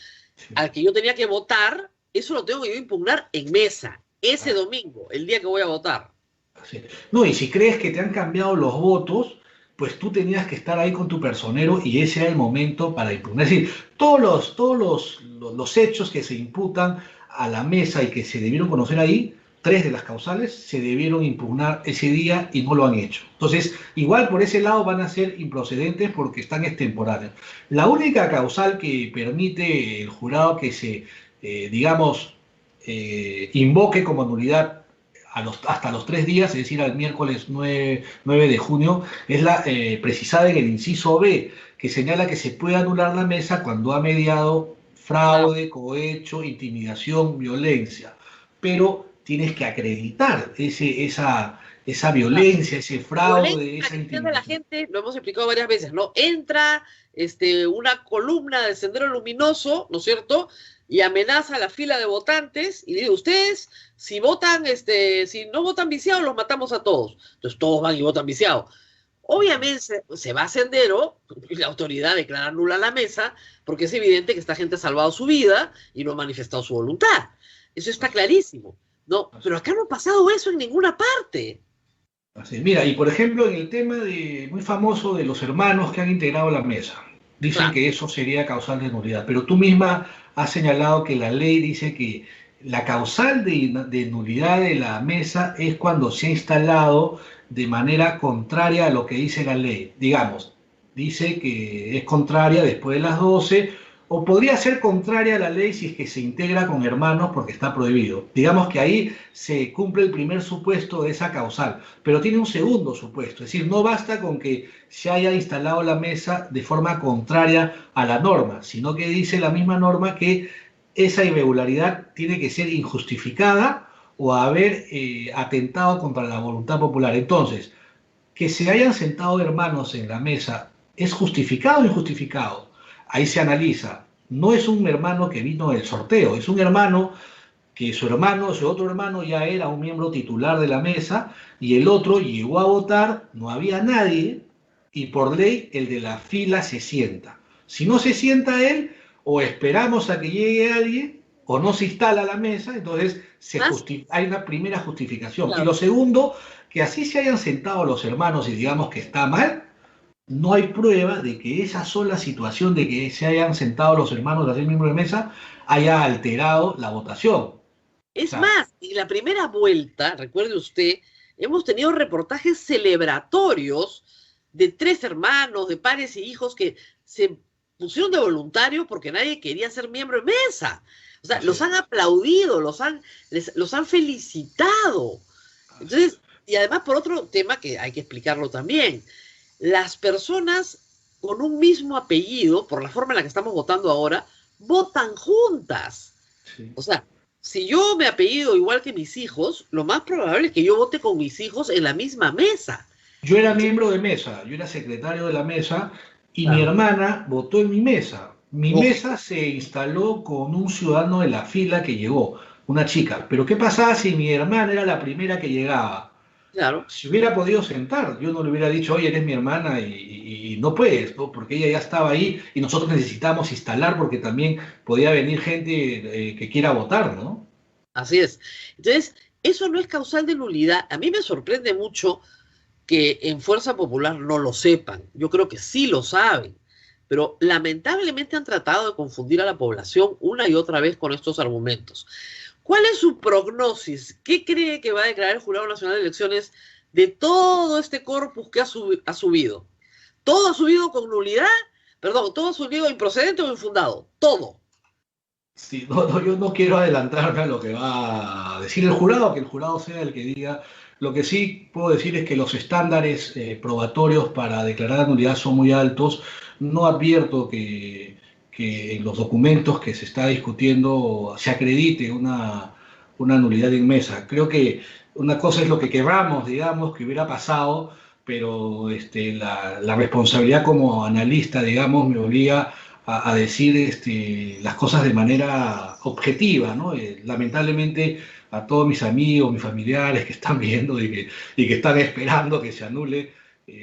al que yo tenía que votar, eso lo tengo que yo impugnar en mesa, ese domingo, el día que voy a votar. Sí. No, y si crees que te han cambiado los votos, pues tú tenías que estar ahí con tu personero y ese era el momento para impugnar. Es decir, todos los hechos que se imputan a la mesa y que se debieron conocer ahí, tres de las causales se debieron impugnar ese día y no lo han hecho. Entonces, igual por ese lado van a ser improcedentes porque están extemporáneos. La única causal que permite el jurado que se, digamos, invoque como nulidad hasta los 3 días, es decir, al miércoles 9 de junio, es la precisada en el inciso B, que señala que se puede anular la mesa cuando ha mediado fraude, cohecho, intimidación, violencia. Pero tienes que acreditar esa violencia, ese fraude, esa Que entiende la intimidación. gente, lo hemos explicado varias veces, ¿no? Entra una columna de Sendero Luminoso, ¿no es cierto? Y amenaza a la fila de votantes y dice, ustedes, si votan, si no votan viciados, los matamos a todos. Entonces todos van y votan viciados. Obviamente se va a Sendero y la autoridad declara nula la mesa porque es evidente que esta gente ha salvado su vida y no ha manifestado su voluntad. Eso está clarísimo. No, pero acá no ha pasado eso en ninguna parte. Así, mira, y por ejemplo, en el tema muy famoso de los hermanos que han integrado la mesa, dicen Claro, que eso sería causal de nulidad, pero tú misma has señalado que la ley dice que la causal de nulidad de la mesa es cuando se ha instalado de manera contraria a lo que dice la ley. Digamos, dice que es contraria después de las 12 o podría ser contraria a la ley si es que se integra con hermanos porque está prohibido. Digamos que ahí se cumple el primer supuesto de esa causal, pero tiene un segundo supuesto, es decir, no basta con que se haya instalado la mesa de forma contraria a la norma, sino que dice la misma norma que esa irregularidad tiene que ser injustificada o haber atentado contra la voluntad popular. Entonces, que se hayan sentado hermanos en la mesa, ¿es justificado o injustificado? Ahí se analiza. No es un hermano que vino del sorteo, es un hermano que su otro hermano ya era un miembro titular de la mesa y el otro llegó a votar, no había nadie y por ley el de la fila se sienta. Si no se sienta él, o esperamos a que llegue alguien o no se instala la mesa, entonces más, hay una primera justificación. Y claro. lo segundo, que así se hayan sentado los hermanos y digamos que está mal, no hay prueba de que esa sola situación de que se hayan sentado los hermanos de ser miembros de mesa haya alterado la votación. O Es sea, más, en la primera vuelta, recuerde usted, hemos tenido reportajes celebratorios de 3 hermanos, de padres e hijos que se pusieron de voluntario porque nadie quería ser miembro de mesa. O sea, así los es, han aplaudido, los han felicitado. así es. Entonces, y además por otro tema que hay que explicarlo también, las personas con un mismo apellido, por la forma en la que estamos votando ahora, votan juntas. Sí. O sea, si yo me apellido igual que mis hijos, lo más probable es que yo vote con mis hijos en la misma mesa. Yo era Entonces, miembro de mesa, yo era secretario de la mesa y mi claro, hermana votó en mi mesa. Mi lógico, mesa se instaló con un ciudadano de la fila que llegó, una chica. Pero ¿qué pasaba si mi hermana era la primera que llegaba? claro, Si hubiera podido sentar, yo no le hubiera dicho, oye, eres mi hermana y no puedes, ¿no? Porque ella ya estaba ahí y nosotros necesitamos instalar porque también podía venir gente que quiera votar, ¿no? así es. Entonces, eso no es causal de nulidad. A mí me sorprende mucho que en Fuerza Popular no lo sepan. Yo creo que sí lo saben, pero lamentablemente han tratado de confundir a la población una y otra vez con estos argumentos. ¿Cuál es su prognosis? ¿Qué cree que va a declarar el Jurado Nacional de Elecciones de todo este corpus que ha subido? ¿Todo ha subido con nulidad? Perdón, ¿todo ha subido improcedente o infundado? Todo. Sí, no, yo no quiero adelantarme a lo que va a decir el jurado, que el jurado sea el que diga. Lo que sí puedo decir es que los estándares probatorios para declarar nulidad son muy altos. No advierto que en los documentos que se está discutiendo se acredite una nulidad inmensa. Creo que una cosa es lo que querramos, digamos, que hubiera pasado, pero la responsabilidad como analista, digamos, me obliga a decir las cosas de manera objetiva, ¿no? Lamentablemente a todos mis amigos, mis familiares que están viendo y que están esperando que se anule,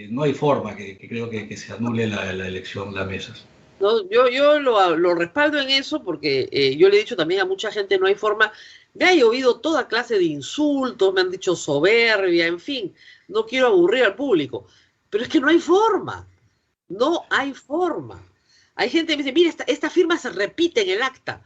no hay forma que creo que se anule la elección, las mesas. ¿No? Yo lo respaldo en eso porque yo le he dicho también a mucha gente, no hay forma. Me ha llovido toda clase de insultos, me han dicho soberbia, en fin, no quiero aburrir al público. Pero es que no hay forma. No hay forma. Hay gente que me dice, mira, esta firma se repite en el acta.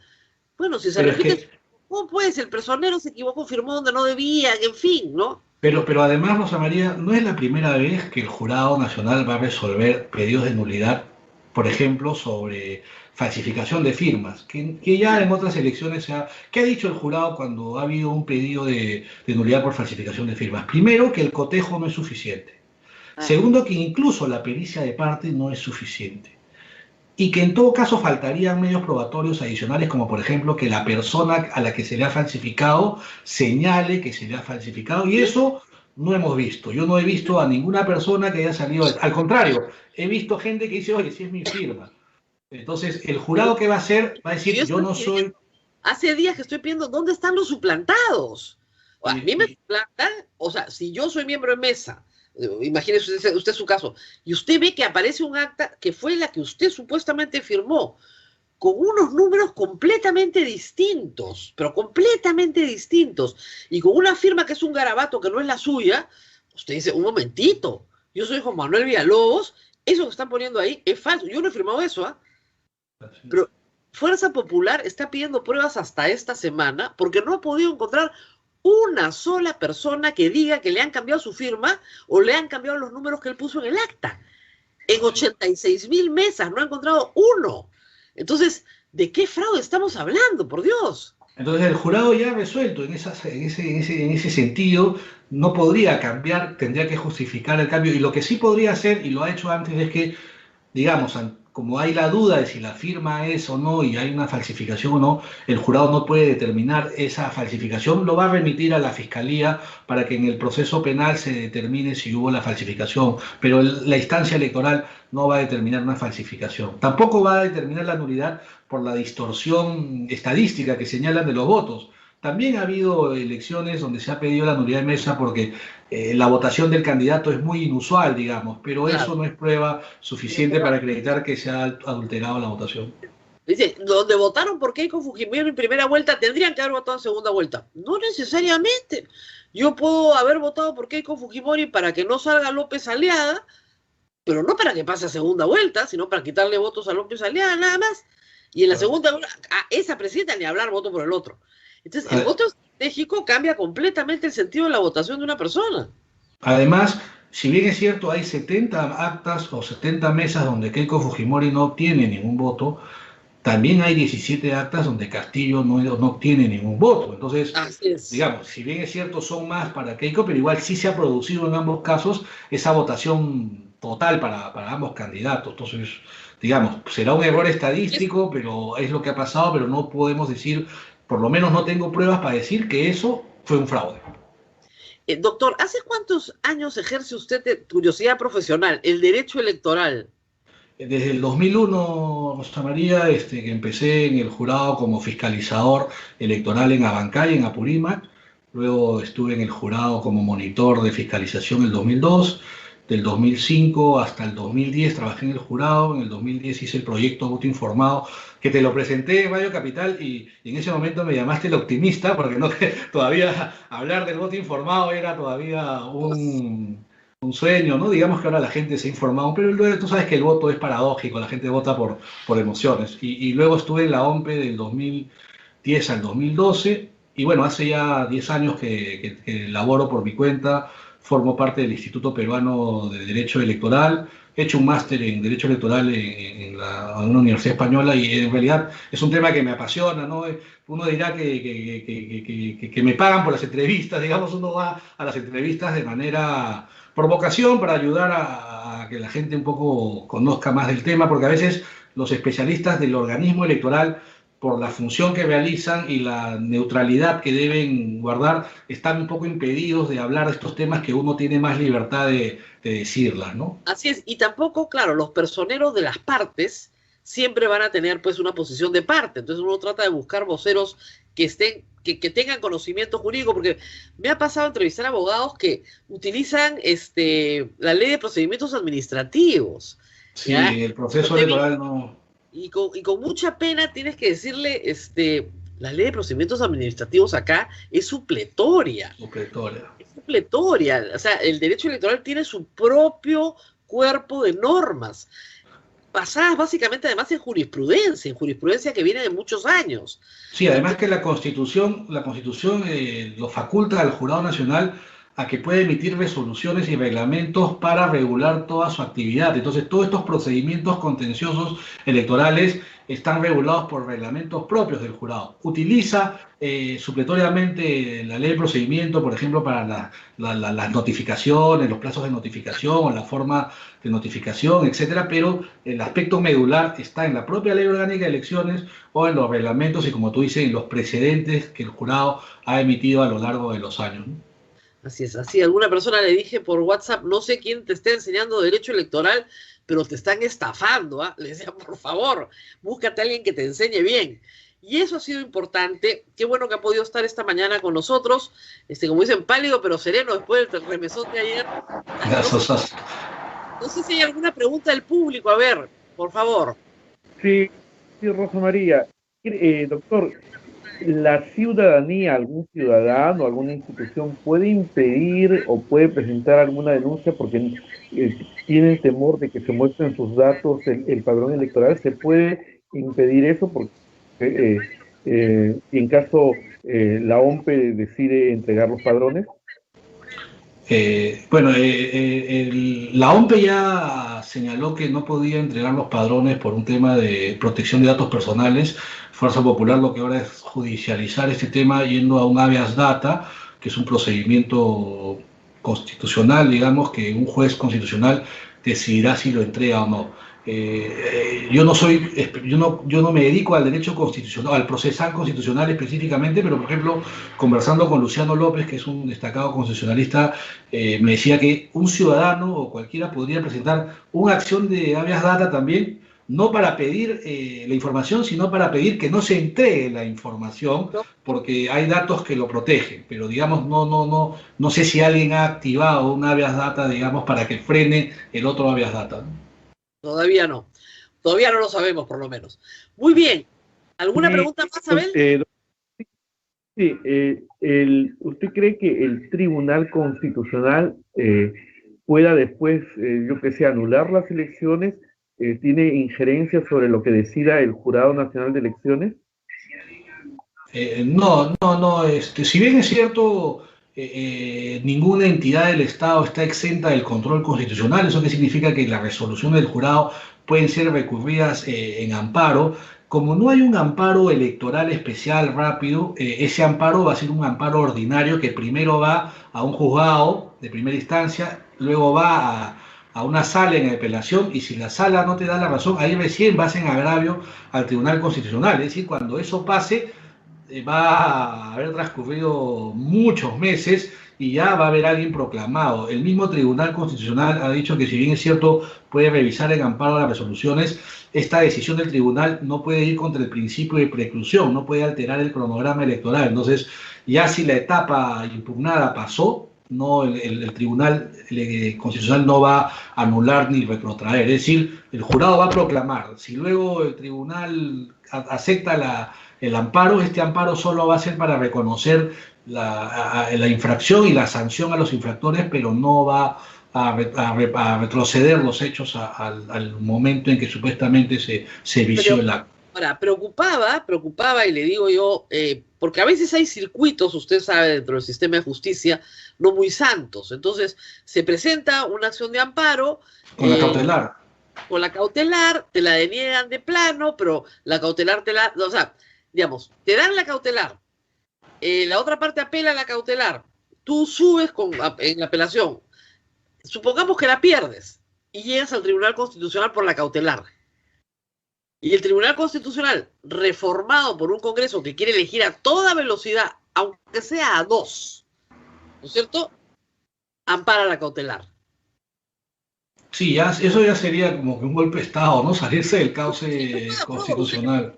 Bueno, si se Pero repite, ¿cómo pues? El personero se equivocó, firmó donde no debía, en fin, ¿no? pero además, Rosa María, no es la primera vez que el Jurado Nacional va a resolver pedidos de nulidad, por ejemplo, sobre falsificación de firmas, que ya en otras elecciones ¿qué ha dicho el jurado cuando ha habido un pedido de nulidad por falsificación de firmas? Primero, que el cotejo no es suficiente. Segundo, que incluso la pericia de parte no es suficiente. Y que en todo caso faltarían medios probatorios adicionales, como por ejemplo que la persona a la que se le ha falsificado señale que se le ha falsificado, y eso no hemos visto. Yo no he visto a ninguna persona que haya salido, al contrario, he visto gente que dice, oye, si es mi firma. Entonces, el jurado que va a hacer, va a decir, yo no soy... Hace días que estoy pidiendo, ¿dónde están los suplantados? A mí me suplantan, o sea, si yo soy miembro de mesa, imagínese usted su caso, y usted ve que aparece un acta que fue la que usted supuestamente firmó, con unos números completamente distintos, pero completamente distintos, y con una firma que es un garabato que no es la suya, usted dice, un momentito, yo soy Juan Manuel Villalobos, eso que están poniendo ahí es falso, yo no he firmado eso, ¿ah? Pero Fuerza Popular está pidiendo pruebas hasta esta semana porque no ha podido encontrar una sola persona que diga que le han cambiado su firma o le han cambiado los números que él puso en el acta. En 86,000 mesas no ha encontrado uno. Entonces, ¿de qué fraude estamos hablando, por Dios? Entonces el jurado ya ha resuelto en ese sentido, no podría cambiar, tendría que justificar el cambio, y lo que sí podría hacer, y lo ha hecho antes, es que, digamos, como hay la duda de si la firma es o no y hay una falsificación o no, el jurado no puede determinar esa falsificación, lo va a remitir a la fiscalía para que en el proceso penal se determine si hubo la falsificación, pero la instancia electoral no va a determinar una falsificación. Tampoco va a determinar la nulidad por la distorsión estadística que señalan de los votos. También ha habido elecciones donde se ha pedido la nulidad de mesa porque la votación del candidato es muy inusual, digamos, pero Claro. eso no es prueba suficiente para acreditar que se ha adulterado la votación. Dice, donde votaron por Keiko Fujimori en primera vuelta, tendrían que haber votado en segunda vuelta. No necesariamente. Yo puedo haber votado por Keiko Fujimori para que no salga López Aliaga, pero no para que pase a segunda vuelta, sino para quitarle votos a López Aliaga, nada más. Y en la segunda vuelta, a esa presidenta ni hablar, voto por el otro. Entonces, el voto estratégico cambia completamente el sentido de la votación de una persona. Además, si bien es cierto, hay 70 actas o 70 mesas donde Keiko Fujimori no obtiene ningún voto, también hay 17 actas donde Castillo no obtiene ningún voto. Entonces, digamos, si bien es cierto, son más para Keiko, pero igual sí se ha producido en ambos casos esa votación total para ambos candidatos. Entonces, digamos, será un error estadístico, pero es lo que ha pasado, pero no podemos decir, por lo menos no tengo pruebas para decir que eso fue un fraude. Doctor, ¿hace cuántos años ejerce usted de curiosidad profesional el derecho electoral? Desde el 2001, Rosa María, que empecé en el jurado como fiscalizador electoral en Abancay, en Apurímac. Luego estuve en el jurado como monitor de fiscalización en el 2002. Del 2005 hasta el 2010 trabajé en el jurado. En el 2010 hice el proyecto Voto Informado, que te lo presenté en Radio Capital y en ese momento me llamaste el optimista, porque no, todavía hablar del voto informado era todavía un sueño, ¿no? Digamos que ahora la gente se ha informado, pero tú sabes que el voto es paradójico, la gente vota por emociones. Y luego estuve en la OMPE del 2010 al 2012, y bueno, hace ya 10 años que laboro por mi cuenta, formo parte del Instituto Peruano de Derecho Electoral, he hecho un máster en Derecho Electoral en una universidad española, y en realidad es un tema que me apasiona, ¿no? Uno dirá que me pagan por las entrevistas, digamos, uno va a las entrevistas de manera por vocación, para ayudar a que la gente un poco conozca más del tema, porque a veces los especialistas del organismo electoral, por la función que realizan y la neutralidad que deben guardar, están un poco impedidos de hablar de estos temas que uno tiene más libertad de decirlas, ¿no? Así es, y tampoco, claro, los personeros de las partes siempre van a tener pues una posición de parte, entonces uno trata de buscar voceros que tengan conocimiento jurídico, porque me ha pasado entrevistar a abogados que utilizan la ley de procedimientos administrativos. Sí, ¿ya? El proceso electoral no... Y con mucha pena tienes que decirle, la ley de procedimientos administrativos acá es supletoria. Supletoria. Es supletoria. O sea, el derecho electoral tiene su propio cuerpo de normas, basadas básicamente además en jurisprudencia que viene de muchos años. Sí, además que la Constitución lo faculta al Jurado Nacional a que pueda emitir resoluciones y reglamentos para regular toda su actividad. Entonces, todos estos procedimientos contenciosos electorales están regulados por reglamentos propios del jurado. Utiliza supletoriamente la ley de procedimiento, por ejemplo, para las notificaciones, los plazos de notificación o la forma de notificación, etcétera, pero el aspecto medular está en la propia ley orgánica de elecciones o en los reglamentos y, como tú dices, en los precedentes que el jurado ha emitido a lo largo de los años, ¿no? Así es, así. Alguna persona le dije por WhatsApp, no sé quién te está enseñando derecho electoral, pero te están estafando, ¿ah? Le decía, por favor, búscate a alguien que te enseñe bien. Y eso ha sido importante. Qué bueno que ha podido estar esta mañana con nosotros. Como dicen, pálido pero sereno después del remesón de ayer. No sé si hay alguna pregunta del público. A ver, por favor. Sí, Rosa María. Doctor, ¿la ciudadanía, algún ciudadano, alguna institución puede impedir o puede presentar alguna denuncia porque tienen temor de que se muestren sus datos el padrón electoral? ¿Se puede impedir eso porque en caso la OMPE decide entregar los padrones? La OMPE ya señaló que no podía entregar los padrones por un tema de protección de datos personales. Fuerza Popular lo que ahora es judicializar este tema yendo a un habeas data, que es un procedimiento constitucional, digamos, que un juez constitucional decidirá si lo entrega o no. Yo no me dedico al derecho constitucional, al procesal constitucional específicamente, pero por ejemplo, conversando con Luciano López, que es un destacado constitucionalista, me decía que un ciudadano o cualquiera podría presentar una acción de habeas data también, no para pedir la información, sino para pedir que no se entregue la información, porque hay datos que lo protegen, pero digamos, no sé si alguien ha activado un habeas data, digamos, para que frene el otro habeas data, ¿no? Todavía no lo sabemos por lo menos. Muy bien, ¿alguna pregunta más, Abel? Sí, ¿usted cree que el Tribunal Constitucional pueda después, yo que sé, anular las elecciones? ¿Tiene injerencia sobre lo que decida el Jurado Nacional de Elecciones? No. Si bien es cierto, ninguna entidad del Estado está exenta del control constitucional. ¿Eso qué significa? Que las resoluciones del jurado pueden ser recurridas en amparo. Como no hay un amparo electoral especial rápido, ese amparo va a ser un amparo ordinario que primero va a un juzgado de primera instancia, luego va a una sala en apelación, y si la sala no te da la razón, ahí recién vas en agravio al Tribunal Constitucional. Es decir, cuando eso pase, va a haber transcurrido muchos meses y ya va a haber alguien proclamado. El mismo Tribunal Constitucional ha dicho que, si bien es cierto, puede revisar en amparo las resoluciones, esta decisión del tribunal no puede ir contra el principio de preclusión, no puede alterar el cronograma electoral. Entonces, ya si la etapa impugnada pasó, no, el Tribunal Constitucional no va a anular ni retrotraer. Es decir, el jurado va a proclamar. Si luego el tribunal acepta el amparo, este amparo solo va a ser para reconocer la infracción y la sanción a los infractores, pero no va a retroceder los hechos al momento en que supuestamente se vició el acto. Ahora, preocupaba, y le digo yo, porque a veces hay circuitos, usted sabe, dentro del sistema de justicia, no muy santos. Entonces, se presenta una acción de amparo. Con la cautelar. Con la cautelar, te la deniegan de plano, pero la cautelar o sea, digamos, te dan la cautelar, la otra parte apela a la cautelar, tú subes en la apelación, supongamos que la pierdes, y llegas al Tribunal Constitucional por la cautelar. Y el Tribunal Constitucional, reformado por un Congreso que quiere elegir a toda velocidad, aunque sea a 2, ¿no es cierto?, ampara la cautelar. Sí, eso ya sería como que un golpe de Estado, ¿no? Salirse del cauce constitucional.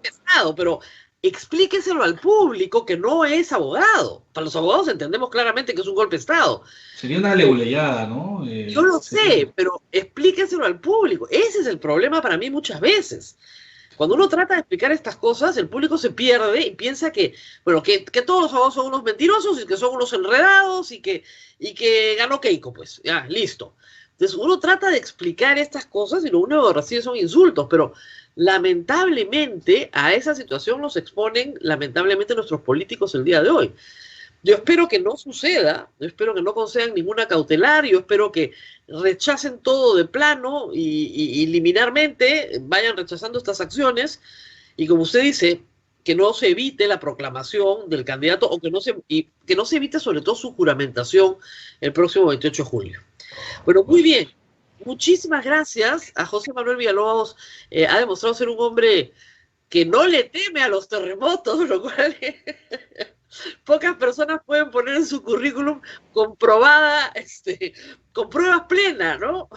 Pero explíqueselo al público que no es abogado. Para los abogados entendemos claramente que es un golpe de Estado. Sería una leguleyada, ¿no? Yo lo sé, pero explíqueselo al público. Ese es el problema para mí muchas veces. Cuando uno trata de explicar estas cosas, el público se pierde y piensa que todos los abogados son unos mentirosos y que son unos enredados y que ganó Keiko, pues, ya, listo. Entonces uno trata de explicar estas cosas y lo único que recibe son insultos, pero lamentablemente a esa situación nos exponen lamentablemente nuestros políticos el día de hoy. Yo espero que no suceda, yo espero que no concedan ninguna cautelar, yo espero que rechacen todo de plano y liminarmente vayan rechazando estas acciones y como usted dice, que no se evite la proclamación del candidato o que no se evite sobre todo su juramentación el próximo 28 de julio. Bueno, muy bien. Muchísimas gracias a José Manuel Villalobos. Ha demostrado ser un hombre que no le teme a los terremotos, lo cual pocas personas pueden poner en su currículum comprobada, con pruebas plenas, ¿no?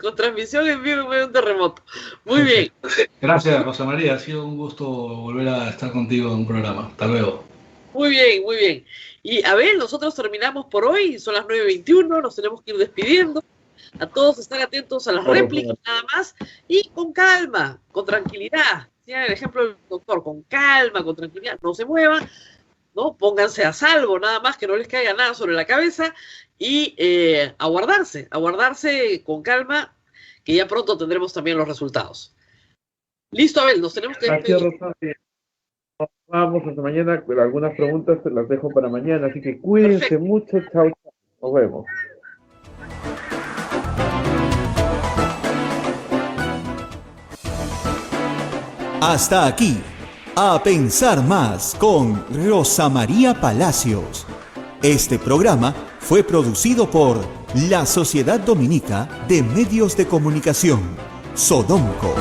Con transmisión en vivo en medio de un terremoto. Muy bien. Gracias, Rosa María. Ha sido un gusto volver a estar contigo en un programa. Hasta luego. Muy bien, muy bien. Y a ver, nosotros terminamos por hoy, son las 9:21, nos tenemos que ir despidiendo. A todos estar atentos a las réplicas nada más y con calma, con tranquilidad. Sigan el ejemplo del doctor, con calma, con tranquilidad, no se muevan, ¿no? Pónganse a salvo nada más, que no les caiga nada sobre la cabeza y aguardarse con calma, que ya pronto tendremos también los resultados. Listo, Abel, nos tenemos que despedir. Vamos hasta mañana, pero algunas preguntas se las dejo para mañana, así que cuídense mucho, chao, chao, nos vemos. Hasta aquí, A Pensar Más con Rosa María Palacios. Este programa fue producido por la Sociedad Dominica de Medios de Comunicación, Sodomco.